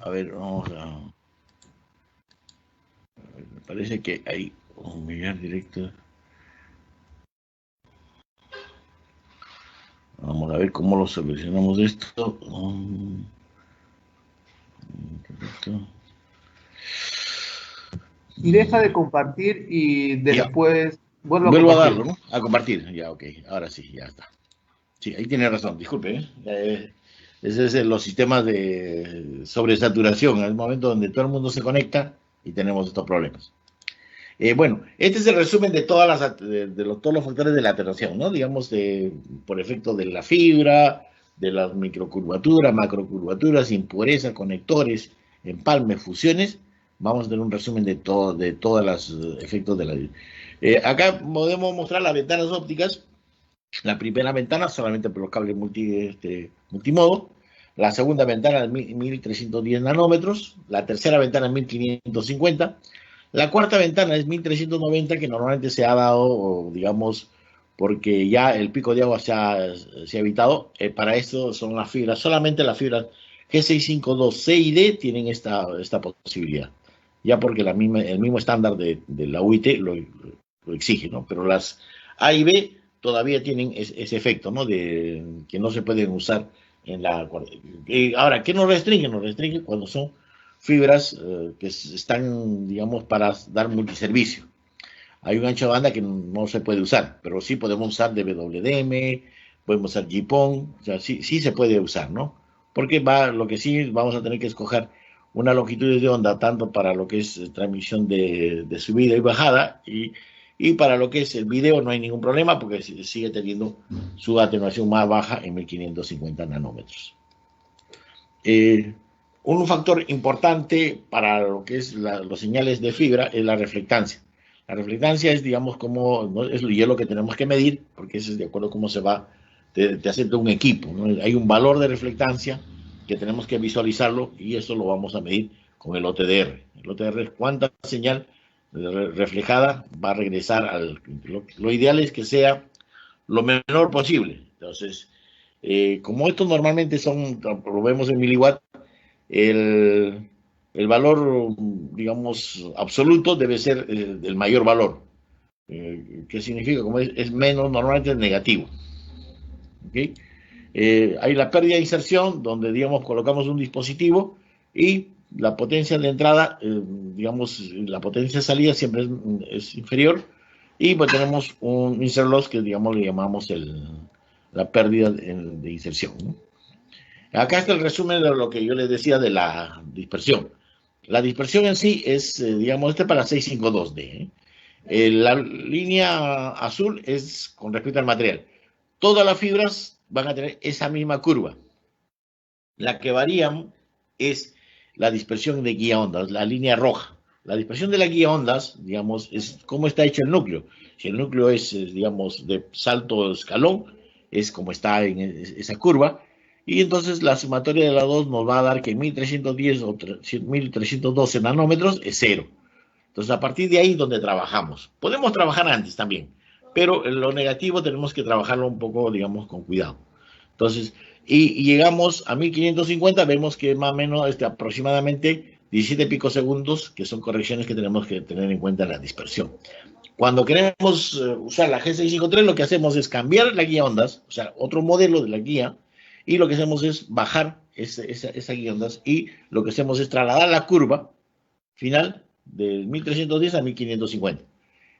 A ver, vamos me parece que hay un millar directo. Vamos a ver cómo lo solucionamos esto. Y deja de compartir y Ya, después vuelvo a vuelvo a compartir. darlo, ¿no? A compartir. Ya, ok. Ahora sí, ya está. Sí, ahí tiene razón. Disculpe, ¿eh? Ese es los sistemas de sobresaturación, en el momento donde todo el mundo se conecta y tenemos estos problemas. Bueno, este es el resumen de todos los factores de la alteración, ¿no? Digamos, por efecto de la fibra, de las microcurvaturas, macrocurvaturas, impurezas, conectores, empalmes, fusiones. Vamos a tener un resumen de todos los efectos de la. Acá podemos mostrar las ventanas ópticas. La primera ventana solamente por los cables multimodo. La segunda ventana es 1310 nanómetros. La tercera ventana es 1550. La cuarta ventana es 1390, que normalmente se ha dado, digamos, porque ya el pico de agua se ha evitado. Para esto son las fibras, solamente las fibras G652C y D tienen esta posibilidad. Ya porque el mismo estándar de la UIT lo exige, ¿no? Pero las A y B todavía tienen ese efecto, ¿no? De que no se pueden usar en la. Ahora, ¿qué nos restringe? Nos restringe cuando son fibras que están, digamos, para dar multiservicio. Hay un ancho de banda que no se puede usar, pero sí podemos usar DWDM, podemos usar GPON, o sea, sí se puede usar, ¿no? Porque lo que sí vamos a tener que escoger una longitud de onda tanto para lo que es transmisión de subida y bajada y para lo que es el video no hay ningún problema porque sigue teniendo su atenuación más baja en 1550 nanómetros. Un factor importante para lo que es los señales de fibra es la reflectancia. La reflectancia es, digamos, como ¿no? es lo que tenemos que medir, porque eso es de acuerdo a cómo se va, te acepta un equipo, ¿no? Hay un valor de reflectancia que tenemos que visualizarlo y eso lo vamos a medir con el OTDR. El OTDR es cuánta señal reflejada va a regresar lo ideal es que sea lo menor posible. Entonces, como estos normalmente lo vemos en miliwatt, el valor, digamos, absoluto debe ser el mayor valor. ¿Qué significa? Como es menos, normalmente es negativo. ¿Okay? Hay la pérdida de inserción, donde, digamos, colocamos un dispositivo y la potencia de entrada, digamos, la potencia de salida siempre es inferior. Y pues tenemos un insert loss que, digamos, le llamamos la pérdida de inserción, ¿no? Acá está el resumen de lo que yo les decía de la dispersión. La dispersión en sí es, digamos, para 652D. La línea azul es con respecto al material. Todas las fibras van a tener esa misma curva. La que varían es la dispersión de guía ondas, la línea roja. La dispersión de la guía ondas, digamos, es cómo está hecho el núcleo. Si el núcleo es, digamos, de salto escalón, es como está en esa curva. Y entonces la sumatoria de las dos nos va a dar que 1310 o 1312 nanómetros es cero. Entonces, a partir de ahí es donde trabajamos. Podemos trabajar antes también, pero en lo negativo tenemos que trabajarlo un poco, digamos, con cuidado. Entonces, y llegamos a 1550, vemos que más o menos aproximadamente 17 picosegundos, que son correcciones que tenemos que tener en cuenta en la dispersión. Cuando queremos usar la G653, lo que hacemos es cambiar la guía ondas, o sea, otro modelo de la guía, y lo que hacemos es bajar esa guía ondas, y lo que hacemos es trasladar la curva final de 1310 a 1550.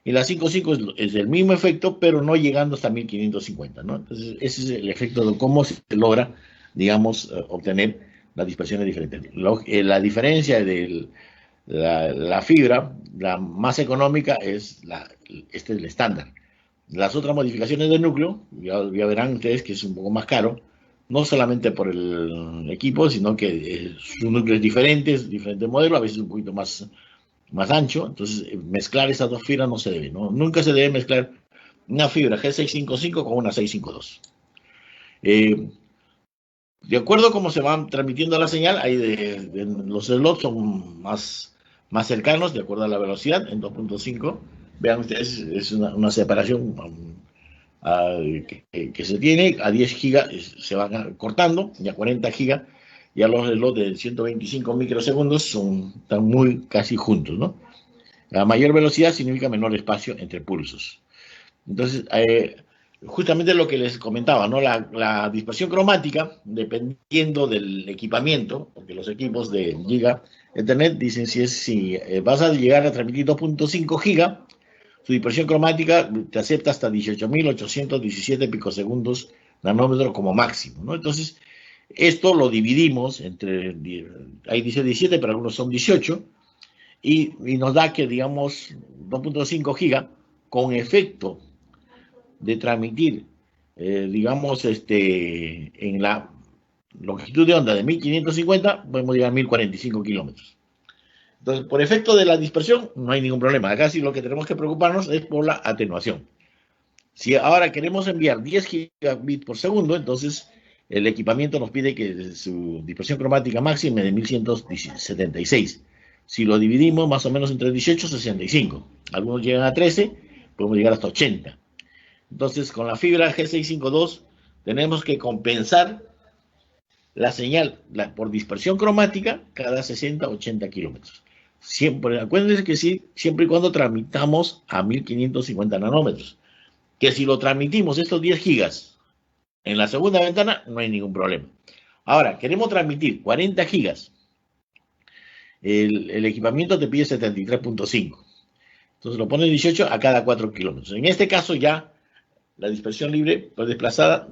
Y la 5.5 es el mismo efecto, pero no llegando hasta 1550, ¿no? Entonces, ese es el efecto de cómo se logra, digamos, obtener las dispersiones diferentes. La diferencia de la fibra, la más económica, este es el estándar. Las otras modificaciones del núcleo, ya verán ustedes que es un poco más caro, no solamente por el equipo, sino que su núcleo es diferente modelo, a veces un poquito más ancho, entonces mezclar esas dos fibras no se debe, ¿no? Nunca se debe mezclar una fibra G655 con una 652. De acuerdo a cómo se van transmitiendo la señal, los slots son más cercanos, de acuerdo a la velocidad, en 2.5. Vean ustedes, es una separación que se tiene, a 10 gigas se van cortando, y a 40 gigas ya los relojes de 125 microsegundos están muy casi juntos, ¿no? La mayor velocidad significa menor espacio entre pulsos. Entonces, justamente lo que les comentaba, ¿no? La dispersión cromática, dependiendo del equipamiento, porque los equipos de Giga Ethernet dicen si vas a llegar a transmitir 2.5 giga, su dispersión cromática te acepta hasta 18.817 picosegundos nanómetros como máximo, ¿no? Entonces, esto lo dividimos entre, ahí dice 17, pero algunos son 18, y nos da que, digamos, 2.5 giga con efecto de transmitir, digamos, en la longitud de onda de 1550, podemos llegar a 1045 kilómetros. Entonces, por efecto de la dispersión, no hay ningún problema. Acá sí lo que tenemos que preocuparnos es por la atenuación. Si ahora queremos enviar 10 gigabits por segundo, entonces el equipamiento nos pide que su dispersión cromática máxima es de 1176. Si lo dividimos más o menos entre 18, 65. Algunos llegan a 13, podemos llegar hasta 80. Entonces, con la fibra G652 tenemos que compensar la señal por dispersión cromática cada 60, 80 kilómetros. Siempre, acuérdense que sí, siempre y cuando transmitamos a 1550 nanómetros. Que si lo transmitimos estos 10 gigas en la segunda ventana, no hay ningún problema. Ahora, queremos transmitir 40 gigas. El equipamiento te pide 73.5. Entonces lo pone 18 a cada 4 kilómetros. En este caso ya la dispersión libre pues desplazada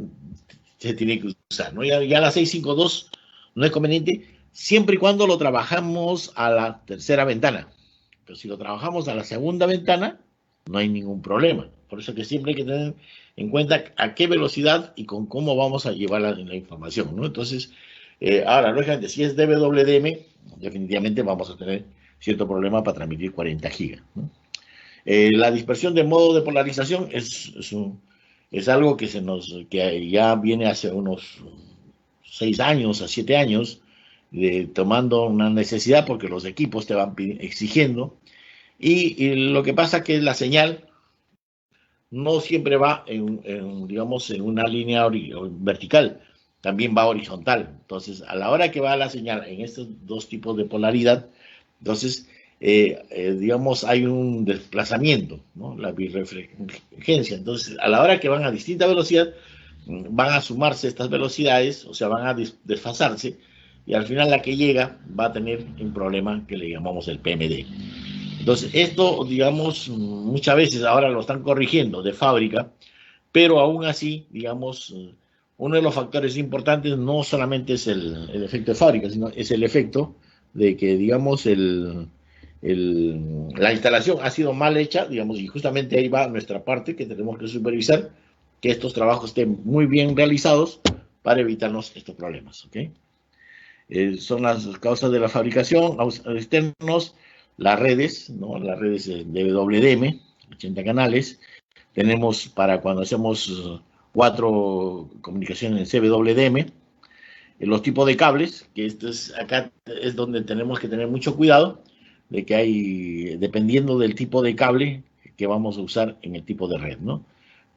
se tiene que usar, ¿no? Ya la 652 no es conveniente siempre y cuando lo trabajamos a la tercera ventana. Pero si lo trabajamos a la segunda ventana, no hay ningún problema. Por eso que siempre hay que tener en cuenta a qué velocidad y con cómo vamos a llevar la información, ¿no? Entonces, ahora, lógicamente, si es DWDM, definitivamente vamos a tener cierto problema para transmitir 40 gigas, ¿no? La dispersión de modo de polarización es algo que ya viene hace unos 6 años a 7 años, tomando una necesidad porque los equipos te van exigiendo. Y lo que pasa es que la señal no siempre va digamos, en una línea vertical, también va horizontal. Entonces, a la hora que va la señal en estos dos tipos de polaridad, entonces, digamos, hay un desplazamiento, ¿no? La birrefringencia. Entonces, a la hora que van a distinta velocidad, van a sumarse estas velocidades, o sea, van a desfasarse, y al final la que llega va a tener un problema que le llamamos el PMD. Entonces, esto, digamos, muchas veces ahora lo están corrigiendo de fábrica, pero aún así, digamos, uno de los factores importantes no solamente es el efecto de fábrica, sino es el efecto de que, digamos, la instalación ha sido mal hecha, digamos, y justamente ahí va nuestra parte que tenemos que supervisar que estos trabajos estén muy bien realizados para evitarnos estos problemas, ¿ok? Son las causas de la fabricación, externos, las redes, ¿no? Las redes de WDM, 80 canales. Tenemos para cuando hacemos 4 comunicaciones en CWDM, los tipos de cables, que acá es donde tenemos que tener mucho cuidado, de que hay, dependiendo del tipo de cable que vamos a usar en el tipo de red, ¿no?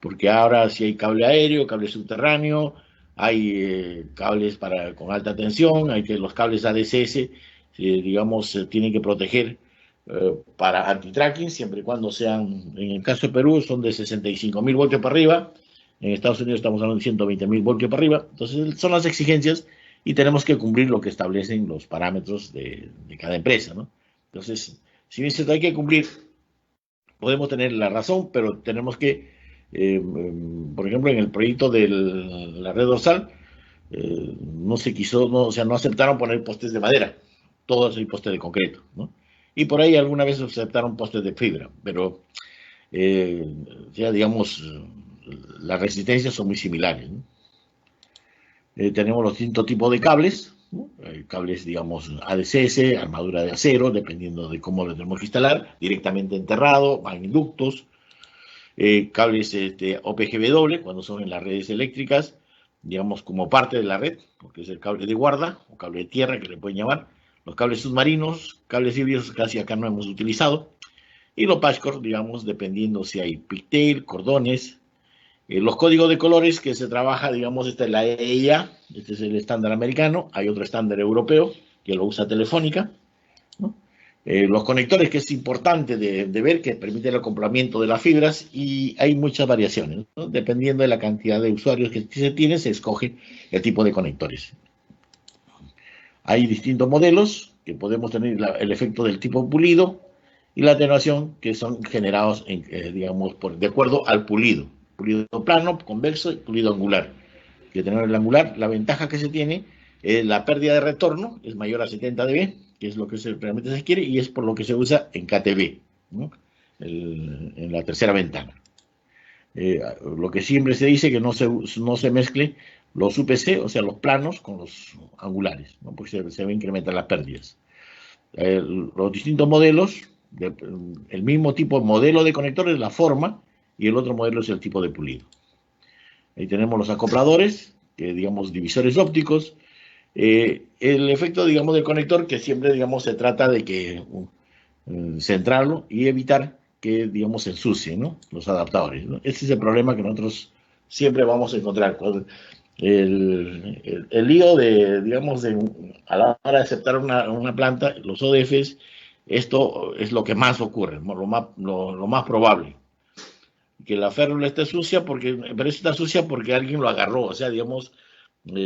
Porque ahora si hay cable aéreo, cable subterráneo, hay cables con alta tensión, hay que los cables ADSS, digamos, tienen que proteger para anti-tracking, siempre y cuando sean, en el caso de Perú, son de 65.000 voltios para arriba, en Estados Unidos estamos hablando de 120.000 voltios para arriba, entonces son las exigencias y tenemos que cumplir lo que establecen los parámetros de cada empresa, ¿no? Entonces, si bien hay que cumplir, podemos tener la razón, pero tenemos que, por ejemplo, en el proyecto de la red dorsal, no se quiso, no, o sea, no aceptaron poner postes de madera, todos hay postes de concreto, ¿no? Y por ahí alguna vez aceptaron postes de fibra, pero ya digamos, las resistencias son muy similares, ¿no? Tenemos los distintos tipos de cables, ¿no? Cables, digamos, ADSS, armadura de acero, dependiendo de cómo lo tenemos que instalar, directamente enterrado, van en ductos, cables OPGW, cuando son en las redes eléctricas, digamos, como parte de la red, porque es el cable de guarda, o cable de tierra, que le pueden llamar, los cables submarinos, cables híbridos casi acá no hemos utilizado, y los patchcord, digamos, dependiendo si hay pigtail, cordones, Los códigos de colores que se trabaja, digamos, esta es la EIA, este es el estándar americano, hay otro estándar europeo que lo usa Telefónica, ¿no? Los conectores, que es importante de ver, que permite el acoplamiento de las fibras, y hay muchas variaciones, ¿no? Dependiendo de la cantidad de usuarios que se tiene, se escoge el tipo de conectores. Hay distintos modelos que podemos tener el efecto del tipo pulido y la atenuación, que son generados, digamos, de acuerdo al pulido. Pulido plano, convexo y pulido angular. Que tener el angular, la ventaja que se tiene es la pérdida de retorno, es mayor a 70 dB, que es lo que realmente se quiere, y es por lo que se usa en KTV, ¿no? En la tercera ventana. Lo que siempre se dice que no se mezcle los UPC, o sea, los planos, con los angulares, ¿no? Porque se va a incrementar las pérdidas. Los distintos modelos, el mismo tipo de modelo de conector es la forma, y el otro modelo es el tipo de pulido. Ahí tenemos los acopladores, que digamos divisores ópticos. El efecto, digamos, del conector, que siempre, digamos, se trata de que centrarlo y evitar que, digamos, se ensucien, ¿no?, los adaptadores, ¿no? Ese es el problema que nosotros siempre vamos a encontrar. El lío de, digamos, a la hora de aceptar una planta, los ODFs, esto es lo que más ocurre, lo más probable. Que la férrula esté sucia, pero está sucia porque alguien lo agarró, o sea, digamos,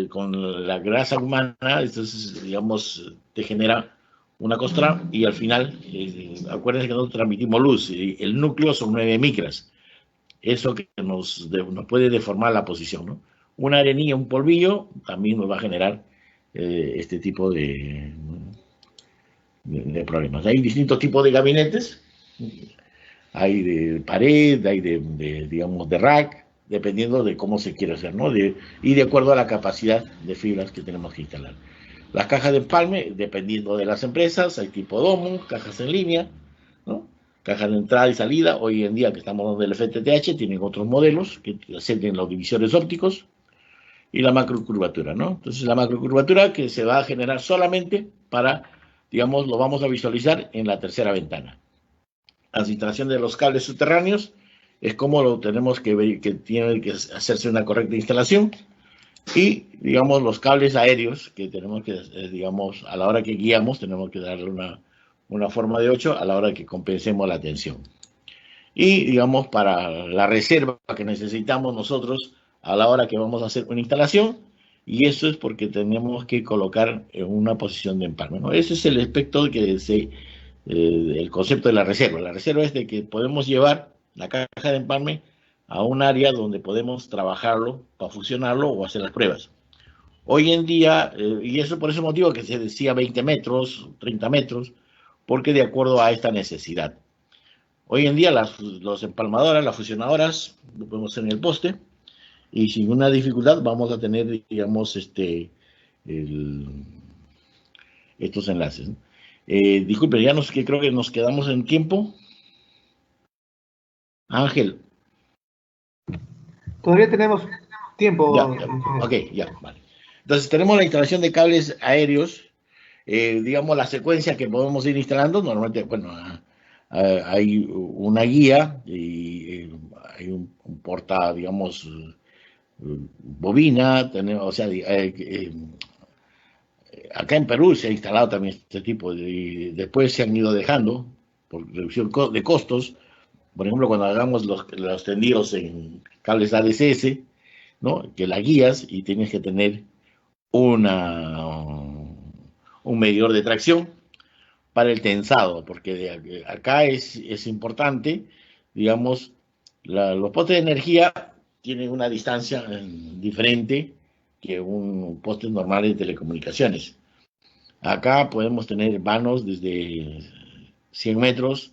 con la grasa humana, entonces, digamos, te genera una costra, y al final, acuérdense que nosotros transmitimos luz, y el núcleo son 9 micras, eso que nos puede deformar la posición, ¿no? Una arenilla, un polvillo, también nos va a generar este tipo de problemas. Hay distintos tipos de gabinetes, hay de pared, hay digamos, de rack, dependiendo de cómo se quiere hacer, ¿no? Y de acuerdo a la capacidad de fibras que tenemos que instalar. Las cajas de empalme, dependiendo de las empresas, hay tipo domo, cajas en línea, ¿no? Cajas de entrada y salida. Hoy en día, que estamos hablando del FTTH, tienen otros modelos que acepten los divisores ópticos, y la macrocurvatura, ¿no? Entonces, la macrocurvatura, que se va a generar solamente para, digamos, lo vamos a visualizar en la tercera ventana. Las instalaciones de los cables subterráneos es como lo tenemos que ver, que tiene que hacerse una correcta instalación, y, digamos, los cables aéreos que tenemos que, digamos, a la hora que guiamos, tenemos que darle una forma de 8 a la hora que compensemos la tensión. Y, digamos, para la reserva que necesitamos nosotros a la hora que vamos a hacer una instalación, y eso es porque tenemos que colocar en una posición de empalme, ¿no? Ese es el aspecto el concepto de la reserva. La reserva es de que podemos llevar la caja de empalme a un área donde podemos trabajarlo para fusionarlo o hacer las pruebas. Hoy en día, y eso por ese motivo que se decía 20 metros, 30 metros, porque de acuerdo a esta necesidad. Hoy en día las empalmadoras, las fusionadoras, lo podemos hacer en el poste, y sin una dificultad vamos a tener, digamos, estos enlaces, ¿no? Disculpe, que creo que nos quedamos en tiempo. Ángel. Todavía tenemos tiempo. Ok, ya, vale. Entonces tenemos la instalación de cables aéreos, digamos, la secuencia que podemos ir instalando. Normalmente, bueno, hay una guía, y hay un porta, digamos, bobina, o sea, acá en Perú se ha instalado también este tipo, y después se han ido dejando por reducción de costos. Por ejemplo, cuando hagamos los tendidos en cables ADSS, ¿no?, que la guías y tienes que tener un medidor de tracción para el tensado, porque acá es importante, digamos, los postes de energía tienen una distancia diferente que un poste normal de telecomunicaciones. Acá podemos tener vanos desde 100 metros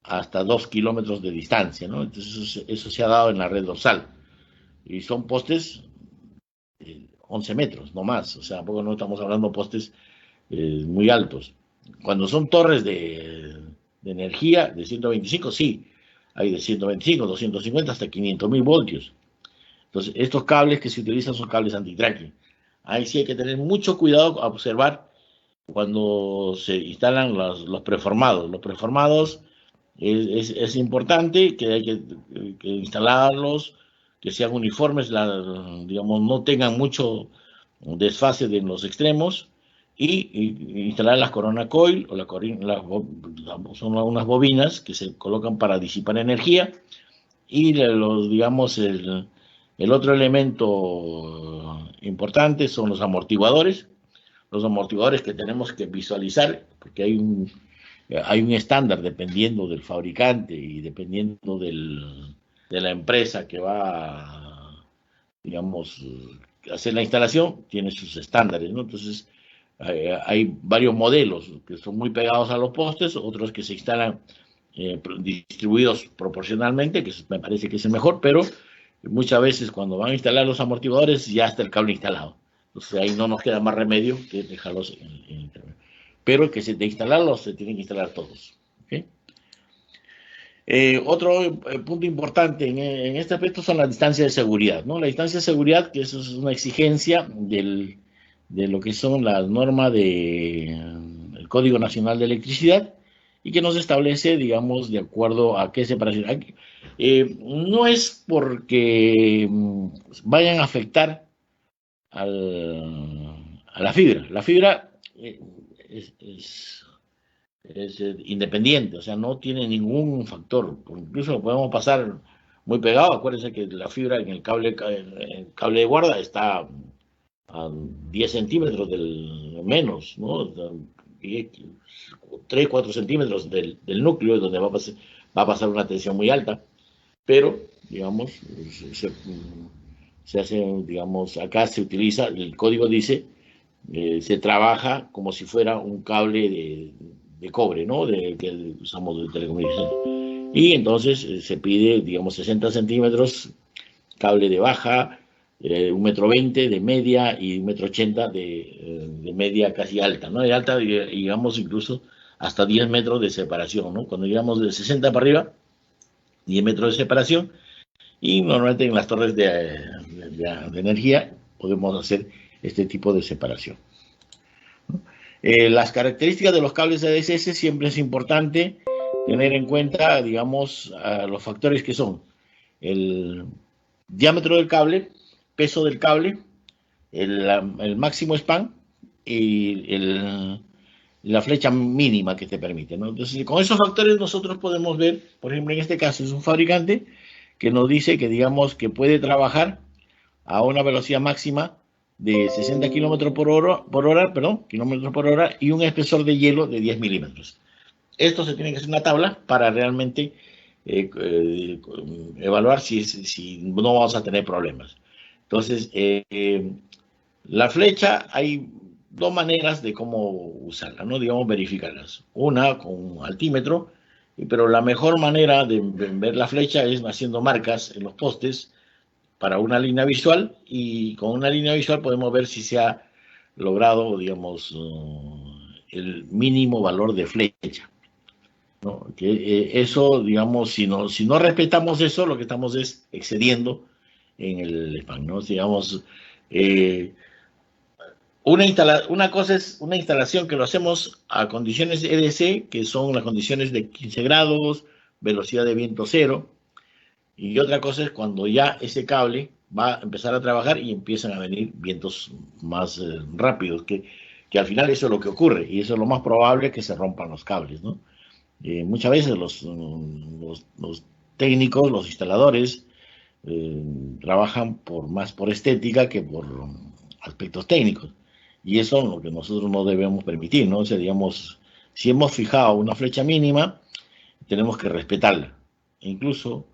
hasta 2 kilómetros de distancia, ¿no? Entonces eso se ha dado en la red dorsal. Y son postes 11 metros, no más. O sea, tampoco no estamos hablando de postes muy altos. Cuando son torres de energía de 125, sí. Hay de 125, 250 hasta 500.000 voltios. Entonces, estos cables que se utilizan son cables anti-tracking. Ahí sí hay que tener mucho cuidado a observar cuando se instalan los preformados. Los preformados es importante que hay que instalarlos que sean uniformes, digamos, no tengan mucho desfase en los extremos, y instalar las corona coil, o son unas bobinas que se colocan para disipar energía, y digamos, el otro elemento importante son los amortiguadores que tenemos que visualizar, porque hay un estándar dependiendo del fabricante y dependiendo de la empresa que va, digamos, a hacer la instalación, tiene sus estándares, ¿no? Entonces, hay varios modelos que son muy pegados a los postes, otros que se instalan distribuidos proporcionalmente, que me parece que es el mejor, pero muchas veces cuando van a instalar los amortiguadores ya está el cable instalado. Entonces ahí no nos queda más remedio que dejarlos en intermedio. Pero que de instalarlos se tienen que instalar todos. ¿Okay? Otro punto importante en este aspecto son las distancias de seguridad, ¿no? La distancia de seguridad, que eso es una exigencia de lo que son las normas del Código Nacional de Electricidad, y que nos establece, digamos, de acuerdo a qué separación. No es porque vayan a afectar a la fibra. La fibra es independiente, o sea, no tiene ningún factor. Incluso lo podemos pasar muy pegado. Acuérdense que la fibra en el cable de guarda está a 10 centímetros del menos, ¿no? 3, 4 centímetros del núcleo, donde va a pasar una tensión muy alta, pero, digamos, se hace, digamos, acá se utiliza, el código dice, se trabaja como si fuera un cable de cobre, ¿no? Que usamos de telecomunicación. Y entonces se pide, digamos, 60 centímetros, cable de baja, 1,20 m de media y 1,80 m de media casi alta, ¿no? De alta, digamos, incluso hasta 10 metros de separación, ¿no? Cuando llegamos de 60 para arriba, 10 metros de separación, y normalmente en las torres de energía podemos hacer este tipo de separación, ¿no? Las características de los cables ADSS siempre es importante tener en cuenta, digamos, los factores que son el diámetro del cable, peso del cable, el máximo span y la flecha mínima que te permite, ¿no? Entonces, con esos factores nosotros podemos ver, por ejemplo, en este caso es un fabricante que nos dice que, digamos, que puede trabajar a una velocidad máxima de 60 kilómetros por hora, y un espesor de hielo de 10 milímetros. Esto se tiene que hacer una tabla para realmente evaluar si no vamos a tener problemas. Entonces, la flecha, hay dos maneras de cómo usarla, ¿no? Digamos, verificarlas. Una con un altímetro, pero la mejor manera de ver la flecha es haciendo marcas en los postes para una línea visual, y con una línea visual podemos ver si se ha logrado, digamos, el mínimo valor de flecha, ¿no? Que eso, digamos, si no respetamos eso, lo que estamos es excediendo en el span, ¿no? Digamos, una cosa es una instalación que lo hacemos a condiciones EDC, que son las condiciones de 15 grados, velocidad de viento cero, y otra cosa es cuando ya ese cable va a empezar a trabajar y empiezan a venir vientos más rápidos, que al final eso es lo que ocurre, y eso es lo más probable, que se rompan los cables, ¿no? Muchas veces los técnicos, los instaladores, trabajan más por estética que por aspectos técnicos, y eso es lo que nosotros no debemos permitir, ¿no? O sea, digamos, si hemos fijado una flecha mínima, tenemos que respetarla. Incluso,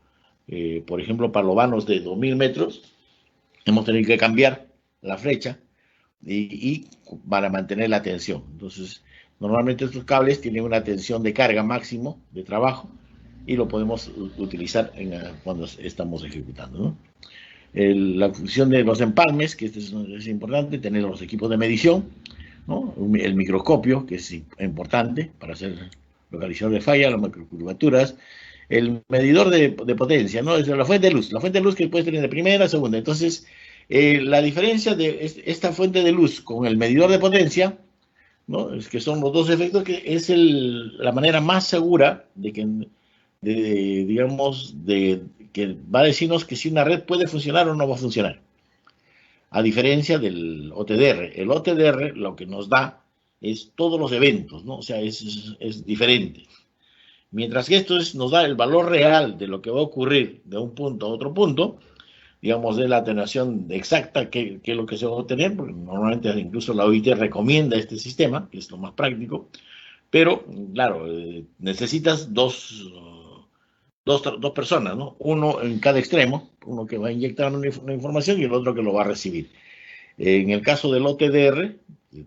por ejemplo, para los vanos de 2000 metros, hemos tenido que cambiar la flecha y para mantener la tensión. Entonces, normalmente estos cables tienen una tensión de carga máximo de trabajo, y lo podemos utilizar cuando estamos ejecutando, ¿no? La función de los empalmes, que es importante, tener los equipos de medición, ¿no? El microscopio, que es importante para hacer localizador de falla, las microcurvaturas, el medidor de potencia, ¿no? Es la fuente de luz que puede tener de primera, segunda. Entonces, la diferencia de esta fuente de luz con el medidor de potencia, ¿no? Es que son los dos efectos, que es la manera más segura de que que va a decirnos que si una red puede funcionar o no va a funcionar. A diferencia del OTDR. El OTDR lo que nos da es todos los eventos, ¿no? O sea, es diferente. Mientras que esto nos da el valor real de lo que va a ocurrir de un punto a otro punto, digamos, de la atenuación exacta que es lo que se va a obtener, porque normalmente incluso la OIT recomienda este sistema, que es lo más práctico, pero, claro, necesitas dos personas, ¿no? Uno en cada extremo, uno que va a inyectar una información y el otro que lo va a recibir. En el caso del OTDR,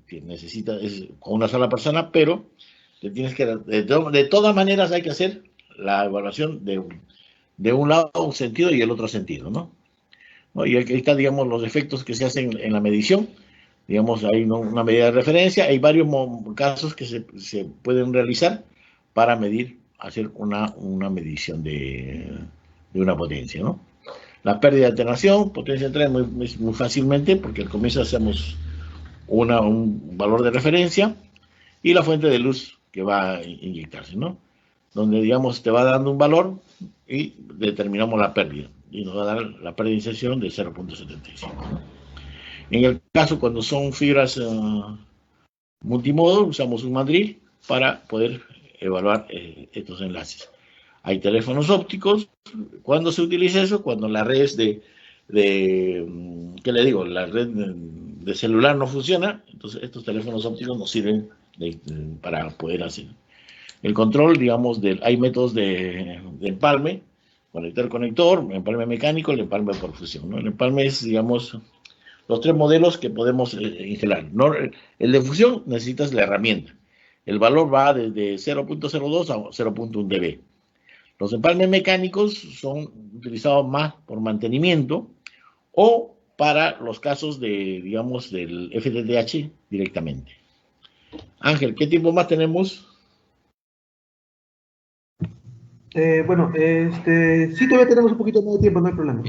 que necesita es con una sola persona, pero te tienes que, de todas maneras hay que hacer la evaluación de un lado un sentido y el otro sentido, ¿no? Y aquí está, digamos, los efectos que se hacen en la medición. Digamos, hay una medida de referencia, hay varios casos que se pueden realizar para medir, hacer una medición de una potencia, ¿no? La pérdida de atenuación, potencia entrada muy fácilmente, porque al comienzo hacemos un valor de referencia y la fuente de luz que va a inyectarse, ¿no? Donde, digamos, te va dando un valor y determinamos la pérdida. Y nos va a dar la pérdida de inserción de 0.75. En el caso, cuando son fibras multimodo, usamos un mandril para poder evaluar estos enlaces. Hay teléfonos ópticos. ¿Cuándo se utiliza eso? Cuando la red ¿qué le digo? La red de celular no funciona, entonces estos teléfonos ópticos nos sirven para poder hacer el control, digamos, hay métodos de empalme, conector, empalme mecánico, el empalme por fusión, ¿no? El empalme es, digamos, los tres modelos que podemos instalar. ¿No? El de fusión necesitas la herramienta. El valor va desde 0.02 a 0.1 dB. Los empalmes mecánicos son utilizados más por mantenimiento o para los casos de, digamos, del FTTH directamente. Ángel, ¿qué tiempo más tenemos? Bueno, sí, todavía tenemos un poquito más de tiempo, no hay problema.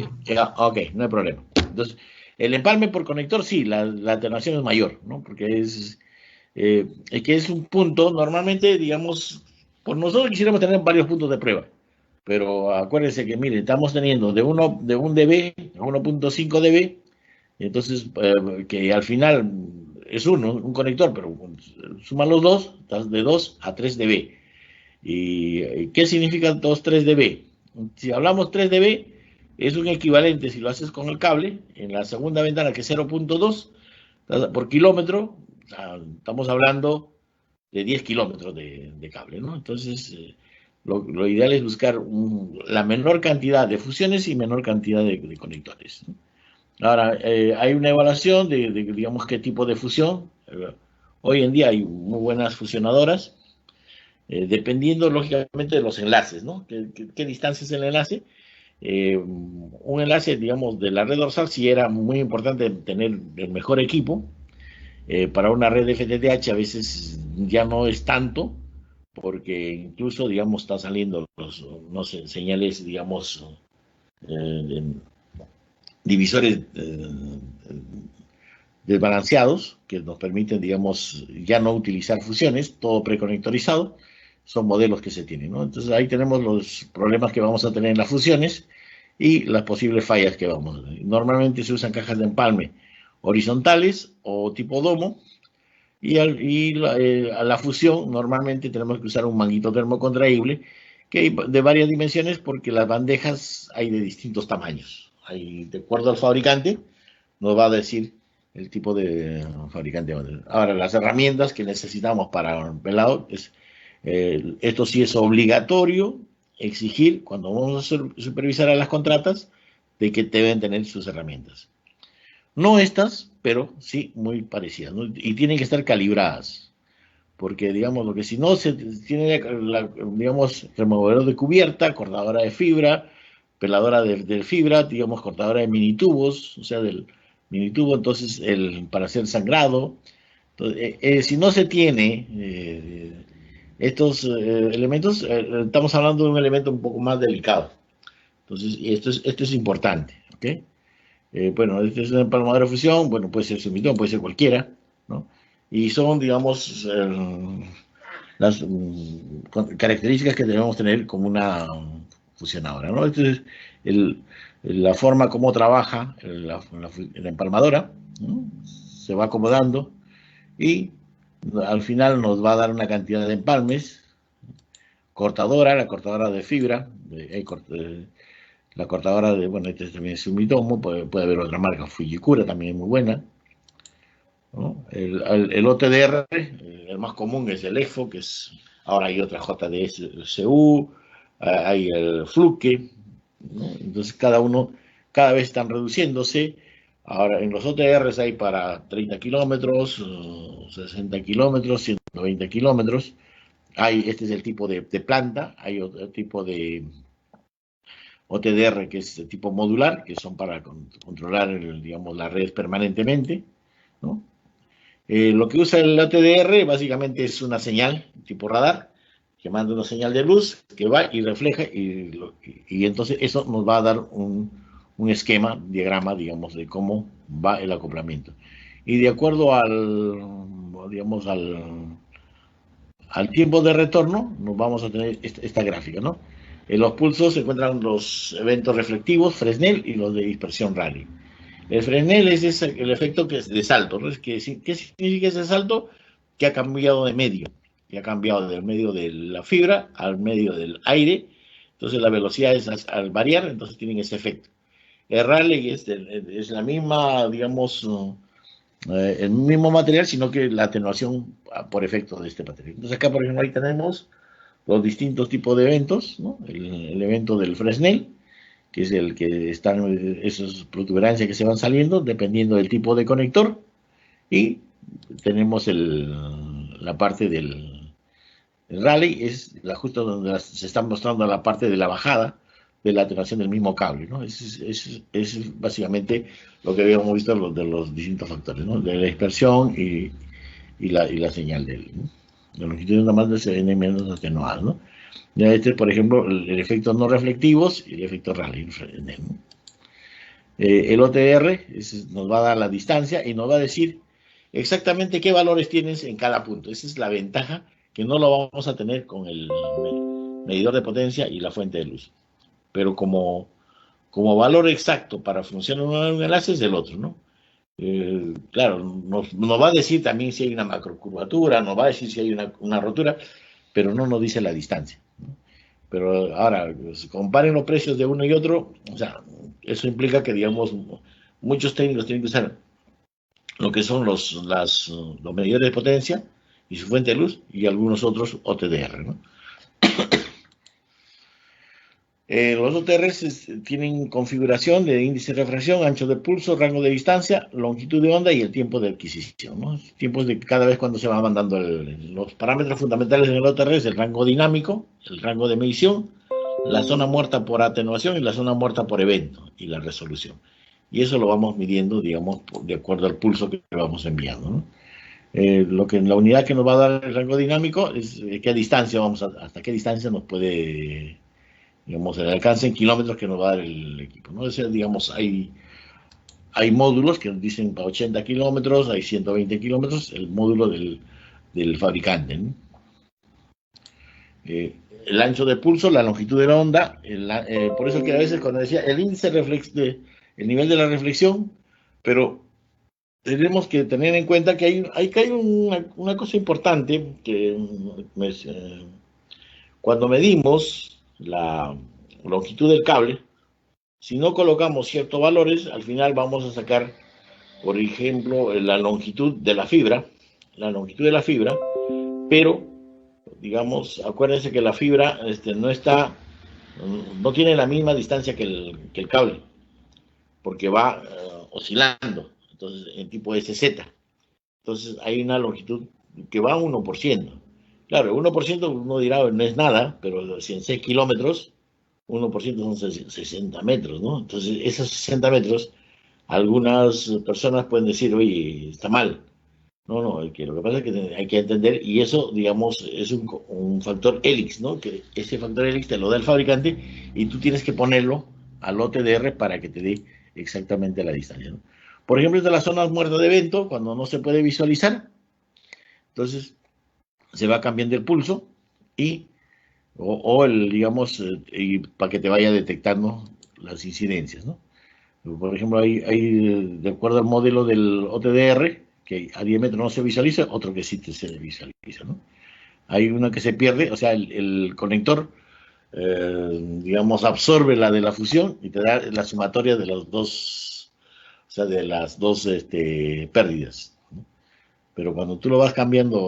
Ok, no hay problema. Entonces, el empalme por conector, sí, la atenuación es mayor, ¿no? Porque que es un punto, normalmente, digamos, por nosotros quisiéramos tener varios puntos de prueba, pero acuérdense que, mire, estamos teniendo de 1 dB a 1.5 dB, entonces, que al final es un conector, pero suman los dos, de 2 a 3 dB. ¿Y qué significa 2, 3 dB? Si hablamos 3 dB, es un equivalente, si lo haces con el cable, en la segunda ventana, que es 0.2 por kilómetro, estamos hablando de 10 kilómetros de cable, ¿no? Entonces, lo ideal es buscar la menor cantidad de fusiones y menor cantidad de conectores, ¿no? Ahora, hay una evaluación de, digamos, qué tipo de fusión. Hoy en día hay muy buenas fusionadoras, dependiendo, lógicamente, de los enlaces, ¿no? ¿Qué distancia es el enlace? Un enlace, digamos, de la red dorsal sí era muy importante tener el mejor equipo. Para una red de FTTH a veces ya no es tanto, porque incluso, digamos, están saliendo no sé, señales, digamos, divisores desbalanceados que nos permiten, digamos, ya no utilizar fusiones, todo preconectorizado. Son modelos que se tienen, ¿no? Entonces ahí tenemos los problemas que vamos a tener en las fusiones y las posibles fallas que vamos a tener. Normalmente se usan cajas de empalme horizontales o tipo domo, y a la fusión normalmente tenemos que usar un manguito termocontraíble que hay de varias dimensiones, porque las bandejas hay de distintos tamaños. De acuerdo al fabricante, nos va a decir el tipo de fabricante. Ahora, las herramientas que necesitamos para el pelado, esto sí es obligatorio exigir, cuando vamos a supervisar a las contratas, de que deben tener sus herramientas. No estas, pero sí muy parecidas, ¿no? Y tienen que estar calibradas, porque, digamos, lo que si no se tiene, digamos, removedor de cubierta, cortadora de fibra, peladora de fibra, digamos, cortadora de mini tubos, o sea, del mini tubo, entonces, para hacer sangrado. Entonces, si no se tiene estos elementos, estamos hablando de un elemento un poco más delicado. Entonces, esto es importante, ¿ok? Bueno, este es una empalmadora de fusión, bueno, puede ser semitón, puede ser cualquiera, ¿no? Y son, digamos, las características que debemos tener como una fusionadora, ¿no? Entonces, la forma como trabaja la empalmadora, ¿no? Se va acomodando y al final nos va a dar una cantidad de empalmes. La cortadora de fibra, la cortadora de, bueno, este también es Sumitomo, puede haber otra marca, Fujikura también es muy buena, ¿no? El OTDR, el más común es el EFO, que es, ahora hay otra JDSU, hay el Fluke, ¿no? Entonces cada vez están reduciéndose. Ahora en los OTRs hay para 30 kilómetros, 60 kilómetros, 120 kilómetros. Este es el tipo de planta, hay otro tipo de OTDR que es de tipo modular, que son para controlar, digamos, las redes permanentemente, ¿no? Lo que usa el OTDR básicamente es una señal tipo radar, que manda una señal de luz que va y refleja, y entonces eso nos va a dar un esquema, diagrama, digamos, de cómo va el acoplamiento. Y de acuerdo digamos, al tiempo de retorno, nos vamos a tener esta gráfica, ¿no? En los pulsos se encuentran los eventos reflectivos, Fresnel, y los de dispersión Rayleigh. El Fresnel es el efecto que es de salto, ¿no? ¿Qué significa ese salto? Que ha cambiado de medio, que ha cambiado del medio de la fibra al medio del aire. Entonces la velocidad al variar, entonces tienen ese efecto. El Rayleigh es la misma, digamos, el mismo material, sino que la atenuación por efecto de este material. Entonces acá, por ejemplo, ahí tenemos los distintos tipos de eventos, ¿no? El evento del Fresnel, que es el que están esas protuberancias que se van saliendo, dependiendo del tipo de conector, y tenemos la parte del Rayleigh, es justo donde se está mostrando la parte de la bajada de la atenuación del mismo cable, ¿no? Es básicamente lo que habíamos visto de los distintos factores, ¿no? De la dispersión y la señal ¿no? La longitud de onda se viene menos atenuada, ¿no? Ya por ejemplo, el efecto no reflectivos y el efecto Rayleigh, ¿no? El OTR nos va a dar la distancia y nos va a decir exactamente qué valores tienes en cada punto. Esa es la ventaja, que no lo vamos a tener con el medidor de potencia y la fuente de luz. Pero como valor exacto para funcionar un enlace es el otro, ¿no? Claro, nos va a decir también si hay una macrocurvatura, nos va a decir si hay una rotura, pero no nos dice la distancia, ¿no? Pero ahora, si comparen los precios de uno y otro, o sea, eso implica que, digamos, muchos técnicos tienen que usar lo que son los medidores de potencia y su fuente de luz, y algunos otros OTDR, ¿no? Los OTRs tienen configuración de índice de refracción, ancho de pulso, rango de distancia, longitud de onda y el tiempo de adquisición, ¿no? Tiempos de cada vez cuando se va mandando los parámetros fundamentales en el OTR es el rango dinámico, el rango de medición, la zona muerta por atenuación y la zona muerta por evento y la resolución. Y eso lo vamos midiendo, digamos, de acuerdo al pulso que vamos enviando, ¿no? La unidad que nos va a dar el rango dinámico es qué distancia hasta qué distancia nos puede, digamos, el alcance en kilómetros que nos va a dar el equipo, ¿no? Digamos, hay módulos que nos dicen para 80 kilómetros, hay 120 kilómetros, el módulo del fabricante, ¿no? El ancho de pulso, la longitud de la onda, por eso que a veces cuando decía el índice el nivel de la reflexión, pero tenemos que tener en cuenta que hay una cosa importante, que cuando medimos la longitud del cable, si no colocamos ciertos valores, al final vamos a sacar, por ejemplo, la longitud de la fibra, pero, digamos, acuérdense que la fibra no tiene la misma distancia que el cable, porque va oscilando, entonces, en tipo SZ. Entonces, hay una longitud que va a 1%. Claro, el 1% uno dirá, no es nada, pero si en 6 kilómetros, 1% son 60 metros, ¿no? Entonces, esos 60 metros, algunas personas pueden decir, oye, está mal. No, lo que pasa es que hay que entender, y eso, digamos, es un factor Helix, ¿no? Que ese factor Helix te lo da el fabricante y tú tienes que ponerlo al OTDR para que te dé exactamente la distancia, ¿no? Por ejemplo, de las zonas muertas de evento, cuando no se puede visualizar, entonces se va cambiando el pulso y o digamos, y para que te vaya detectando las incidencias, ¿no? Por ejemplo, de acuerdo al modelo del OTDR, que a diámetro no se visualiza, otro que sí se visualiza, ¿no? Hay uno que se pierde, o sea, el conector, digamos, absorbe la de la fusión y te da la sumatoria de los dos, o sea, de las dos pérdidas, ¿no? Pero cuando tú lo vas cambiando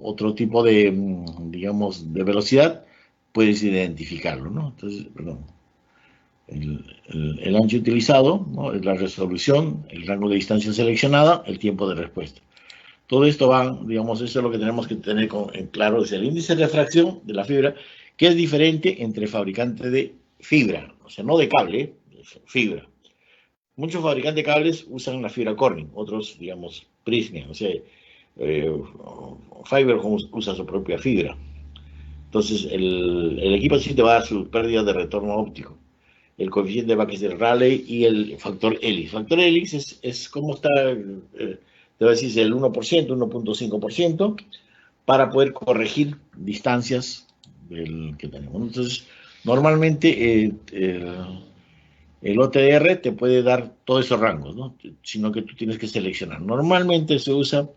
otro tipo de, digamos, de velocidad, puedes identificarlo, ¿no? Entonces, perdón, el ancho utilizado, ¿no? La resolución, el rango de distancia seleccionada, el tiempo de respuesta. Todo esto va, digamos, eso es lo que tenemos que tener en claro, es el índice de refracción de la fibra, que es diferente entre fabricantes de fibra, o sea, no de cable, fibra. Muchos fabricantes de cables usan la fibra Corning, otros, digamos, Prysmian, o sea, Fiber usa su propia fibra. Entonces, el equipo sí te va a dar su pérdida de retorno óptico, el coeficiente de Baxter-Raleigh y el factor Helix. Factor Helix es cómo está, te va a decir, el 1%, 1.5%, para poder corregir distancias del que tenemos. Entonces, normalmente el OTR te puede dar todos esos rangos, ¿no? Sino que tú tienes que seleccionar. Normalmente se usa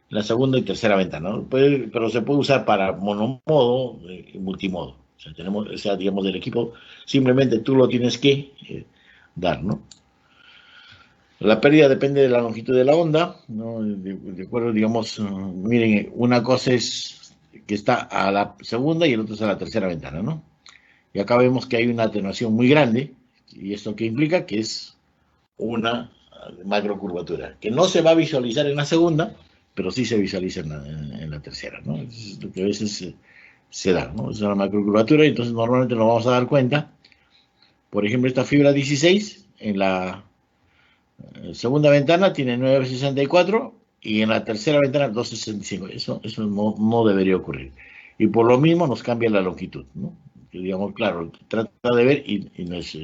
la segunda y tercera ventana, ¿no? Pero se puede usar para monomodo y multimodo. O sea, tenemos, o sea, digamos, del equipo, simplemente tú lo tienes que dar, ¿no? La pérdida depende de la longitud de la onda, ¿no? De acuerdo, digamos, miren, una cosa es que está a la segunda y el otro es a la tercera ventana, ¿no? Y acá vemos que hay una atenuación muy grande, y esto que implica que es una macrocurvatura, que no se va a visualizar en la segunda, pero sí se visualiza en la tercera, ¿no? Es lo que a veces se da, ¿no? Es una macrocurvatura y entonces normalmente nos vamos a dar cuenta. Por ejemplo, esta fibra 16 en la segunda ventana tiene 9,64 y en la tercera ventana 2,65. Eso no debería ocurrir. Y por lo mismo nos cambia la longitud, ¿no? Que digamos, claro, trata de ver y no es...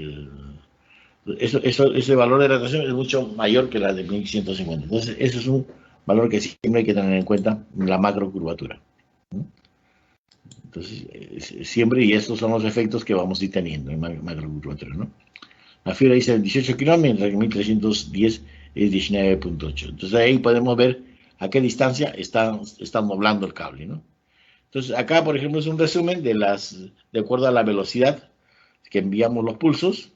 ese valor de la rotación es mucho mayor que la de 1150. Entonces, eso es un valor que siempre hay que tener en cuenta en la macrocurvatura, ¿no? Entonces, siempre, y estos son los efectos que vamos a ir teniendo en macrocurvatura, ¿no? La fibra dice 18 kilómetros, mientras que 1310 es 19,8. Entonces, ahí podemos ver a qué distancia está doblando el cable, ¿no? Entonces, acá, por ejemplo, es un resumen de acuerdo a la velocidad que enviamos los pulsos.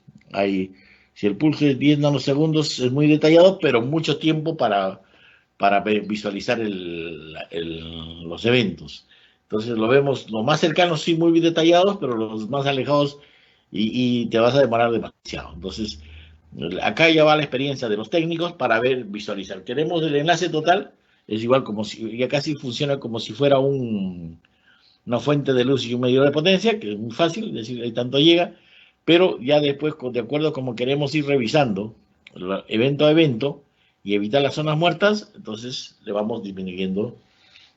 Si el pulso es 10 nanosegundos, es muy detallado, pero mucho tiempo para visualizar los eventos. Entonces lo vemos, los más cercanos sí muy detallados, pero los más alejados y te vas a demorar demasiado. Entonces, acá ya va la experiencia de los técnicos para visualizar. Queremos el enlace total, es igual como si, ya casi funciona como si fuera una fuente de luz y un medidor de potencia, que es muy fácil, es decir, ahí tanto llega, pero ya después, de acuerdo a como queremos ir revisando evento a evento y evitar las zonas muertas, entonces le vamos disminuyendo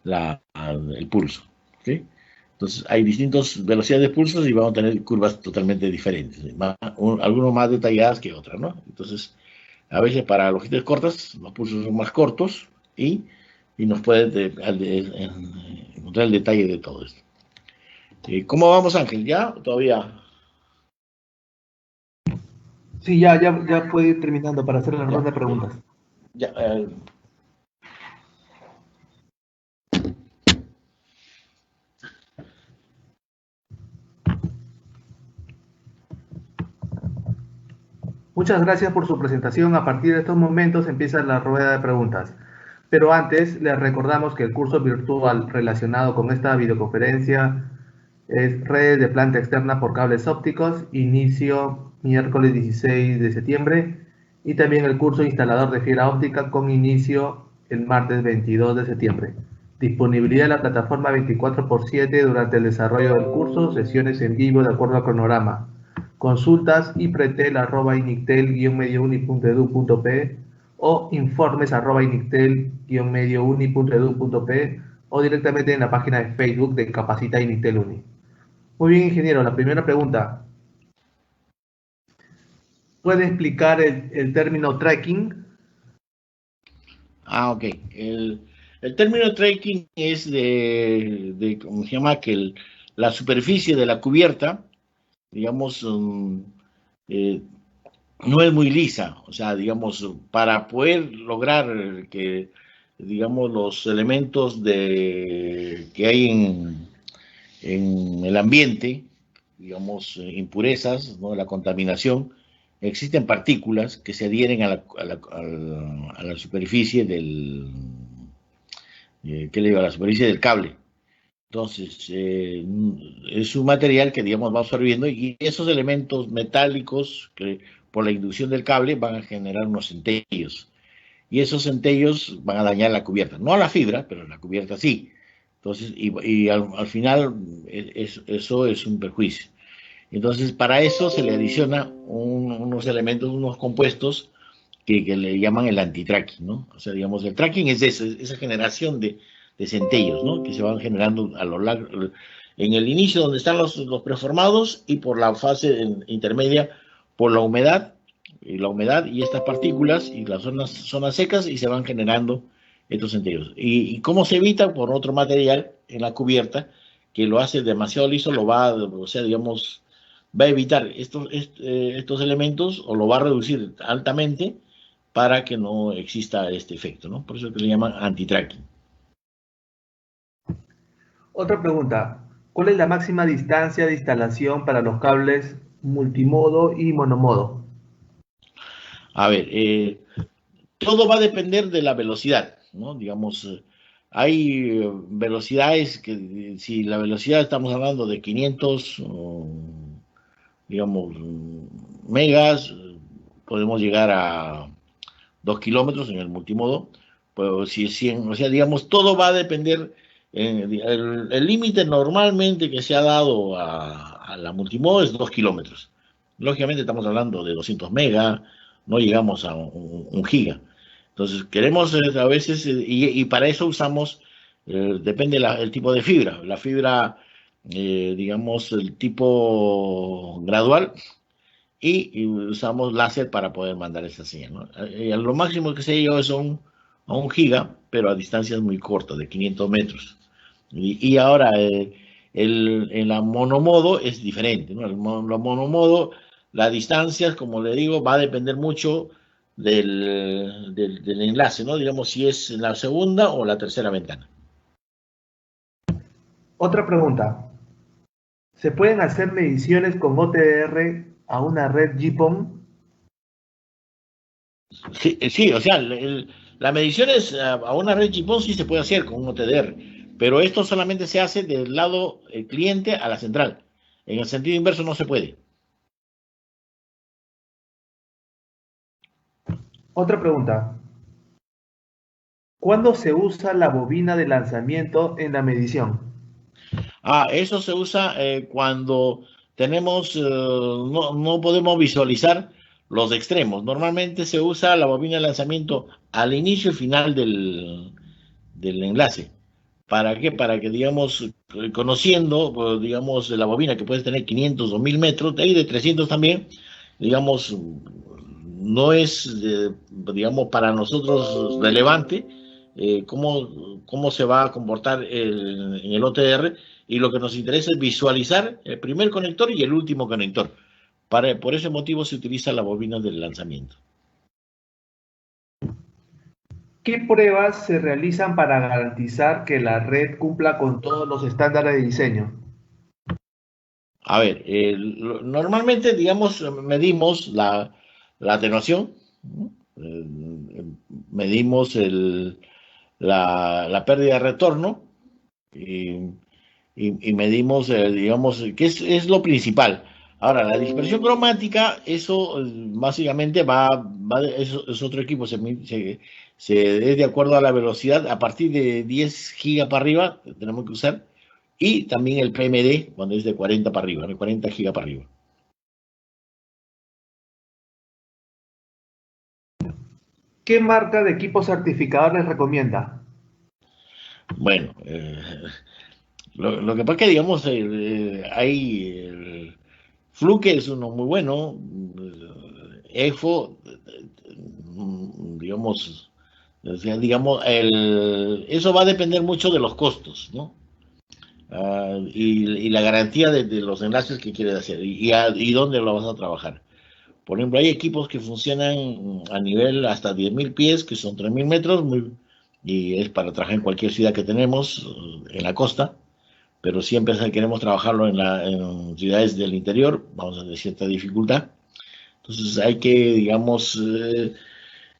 el pulso, ¿sí? Entonces hay distintas velocidades de pulsos y vamos a tener curvas totalmente diferentes, algunos más detalladas que otras, ¿no? Entonces, a veces para longitud cortas, los pulsos son más cortos y nos puede encontrar el detalle de todo esto. ¿Cómo vamos, Ángel? ¿Ya? ¿Todavía? Sí, ya puede ir terminando para hacer la Ya, ronda de preguntas. ya. Muchas gracias por su presentación. A partir de estos momentos empieza la rueda de preguntas. Pero antes, les recordamos que el curso virtual relacionado con esta videoconferencia es Redes de Planta Externa por Cables Ópticos, inicio miércoles 16 de septiembre, y también el curso Instalador de Fibra Óptica con inicio el martes 22 de septiembre. Disponibilidad de la plataforma 24/7 durante el desarrollo del curso, sesiones en vivo de acuerdo al cronograma. Consultas ipretel@inictel-mediouni.edu.pe o informes@inictel-mediouni.edu.pe o directamente en la página de Facebook de Capacita Inictel Uni. Muy bien, ingeniero. La primera pregunta. ¿Puede explicar el término tracking? Ok. El término tracking es ¿cómo se llama? Que la superficie de la cubierta, digamos, no es muy lisa, o sea, digamos, para poder lograr que, digamos, los elementos que hay en el ambiente, digamos, impurezas, ¿no? La contaminación, existen partículas que se adhieren a la superficie ¿qué le digo? A la superficie del cable. Entonces, es un material que, digamos, va absorbiendo y esos elementos metálicos que por la inducción del cable van a generar unos centellos. Y esos centellos van a dañar la cubierta. No a la fibra, pero la cubierta sí. Entonces, y al final eso es un perjuicio. Entonces, para eso se le adiciona unos elementos, unos compuestos que le llaman el anti-tracking, ¿no? O sea, digamos, el tracking es eso, esa generación de centellos, ¿no? Que se van generando a lo largo, en el inicio donde están los preformados y por la fase intermedia por la humedad y estas partículas y las zonas secas y se van generando estos centellos. ¿Y cómo se evita? Por otro material en la cubierta que lo hace demasiado liso, o sea, digamos, va a evitar estos elementos o lo va a reducir altamente para que no exista este efecto, ¿no? Por eso que le llaman anti-tracking. Otra pregunta. ¿Cuál es la máxima distancia de instalación para los cables multimodo y monomodo? A ver, todo va a depender de la velocidad, ¿no? Digamos, hay velocidades que, si la velocidad estamos hablando de 500, digamos, megas, podemos llegar a 2 kilómetros en el multimodo, pues si es 100, o sea, digamos, todo va a depender, el límite normalmente que se ha dado a la multimodo es 2 kilómetros. Lógicamente estamos hablando de 200 megas, no llegamos a un giga. Entonces, queremos a veces, y para eso usamos, depende el tipo de fibra. La fibra, digamos, el tipo gradual, y usamos láser para poder mandar esa señal, ¿no? Lo máximo que se llega es a un giga, pero a distancias muy cortas, de 500 metros. Y ahora, en la monomodo es diferente, ¿no? La monomodo, la distancia, como le digo, va a depender mucho del enlace, ¿no? Digamos, si es la segunda o la tercera ventana. Otra pregunta. ¿Se pueden hacer mediciones con OTDR a una red GPON? Sí, sí, o sea, la medición es a una red GPON sí se puede hacer con un OTDR, pero esto solamente se hace del lado cliente a la central. En el sentido inverso no se puede. Otra pregunta. ¿Cuándo se usa la bobina de lanzamiento en la medición? Eso se usa cuando tenemos, no podemos visualizar los extremos. Normalmente se usa la bobina de lanzamiento al inicio y final del enlace. ¿Para qué? Para que, digamos, conociendo, pues, digamos, la bobina que puede tener 500 o 1000 metros, de ahí de 300 también, digamos, no es, digamos, para nosotros relevante cómo se va a comportar en el OTR, y lo que nos interesa es visualizar el primer conector y el último conector. Por ese motivo se utiliza la bobina del lanzamiento. ¿Qué pruebas se realizan para garantizar que la red cumpla con todos los estándares de diseño? A ver, normalmente, digamos, medimos la atenuación, ¿no? Medimos la pérdida de retorno y, y medimos, digamos, que es lo principal. Ahora, la dispersión cromática, eso básicamente es otro equipo, es de acuerdo a la velocidad, a partir de 10 gigas para arriba, tenemos que usar, y también el PMD cuando es de 40 para arriba, de 40 gigas para arriba. ¿Qué marca de equipos certificadores recomienda? Bueno, lo que pasa es que, digamos, hay Fluke es uno muy bueno, EFO, digamos, o sea, digamos, eso va a depender mucho de los costos, ¿no? y la garantía de los enlaces que quieres hacer y dónde lo vas a trabajar. Por ejemplo, hay equipos que funcionan a nivel hasta 10.000 pies, que son 3.000 metros, y es para trabajar en cualquier ciudad que tenemos en la costa, pero siempre queremos trabajarlo en ciudades del interior, vamos a tener cierta dificultad. Entonces hay que, digamos,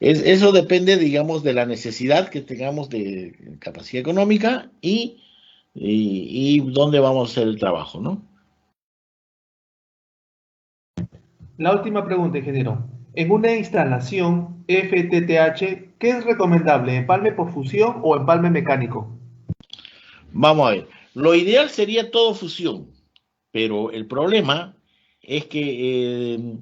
eso depende, digamos, de la necesidad que tengamos de capacidad económica y dónde vamos a hacer el trabajo, ¿no? La última pregunta, ingeniero. En una instalación FTTH, ¿qué es recomendable? ¿Empalme por fusión o empalme mecánico? Vamos a ver. Lo ideal sería todo fusión, pero el problema es que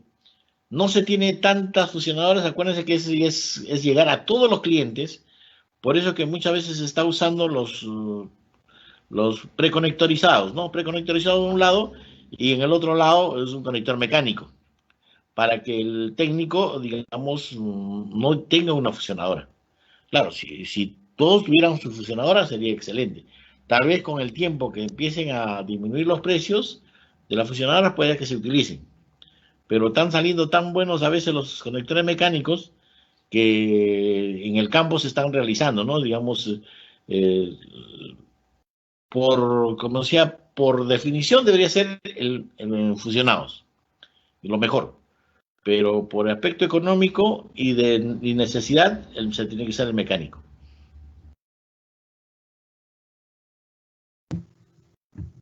no se tiene tantas fusionadoras. Acuérdense que es llegar a todos los clientes. Por eso que muchas veces se está usando los preconectorizados, ¿no? Preconectorizados de un lado y en el otro lado es un conector mecánico, para que el técnico, digamos, no tenga una fusionadora. Claro, si todos tuvieran su fusionadora sería excelente. Tal vez con el tiempo que empiecen a disminuir los precios de las fusionadoras puede que se utilicen. Pero están saliendo tan buenos a veces los conectores mecánicos que en el campo se están realizando, ¿no? Digamos, eh, como decía, por definición debería ser el fusionados, lo mejor. Pero por aspecto económico y necesidad, se tiene que ser el mecánico.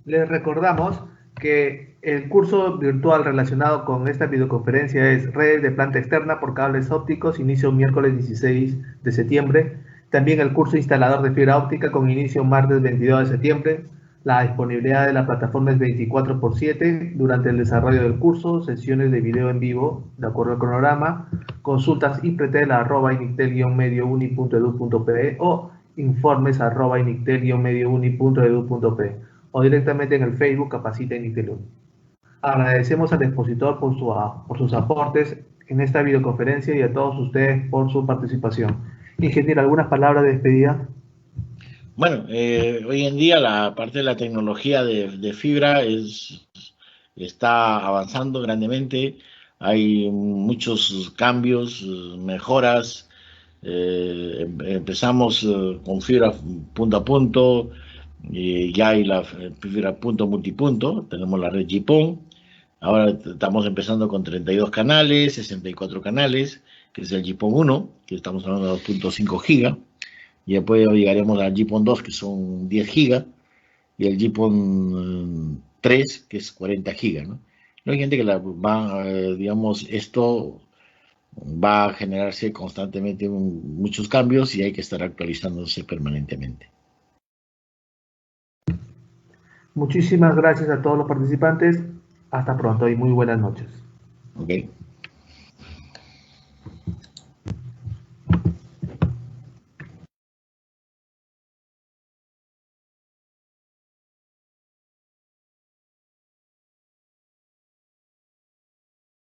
Les recordamos que el curso virtual relacionado con esta videoconferencia es Redes de Planta Externa por Cables Ópticos, inicio miércoles 16 de septiembre. También el curso Instalador de Fibra Óptica con inicio martes 22 de septiembre. La disponibilidad de la plataforma es 24/7 durante el desarrollo del curso, sesiones de video en vivo, de acuerdo al cronograma, consultas ipretel@inictel-mediouni.edu.pe o informes@inictel-mediouni.edu.pe o directamente en el Facebook Capacita Inictel. Agradecemos al expositor por sus aportes en esta videoconferencia y a todos ustedes por su participación. Ingeniero, ¿algunas palabras de despedida? Bueno, hoy en día la parte de la tecnología de fibra está avanzando grandemente. Hay muchos cambios, mejoras. Empezamos con fibra punto a punto, ya hay la fibra punto multipunto, tenemos la red GPON. Ahora estamos empezando con 32 canales, 64 canales, que es el GPON 1, que estamos hablando de 2.5 gigas. Y después llegaremos al GPON 2, que son 10 gigas, y el GPON 3, que es 40 gigas, ¿no? Hay gente que digamos, esto va a generarse constantemente muchos cambios y hay que estar actualizándose permanentemente. Muchísimas gracias a todos los participantes. Hasta pronto y muy buenas noches. ¿Ok?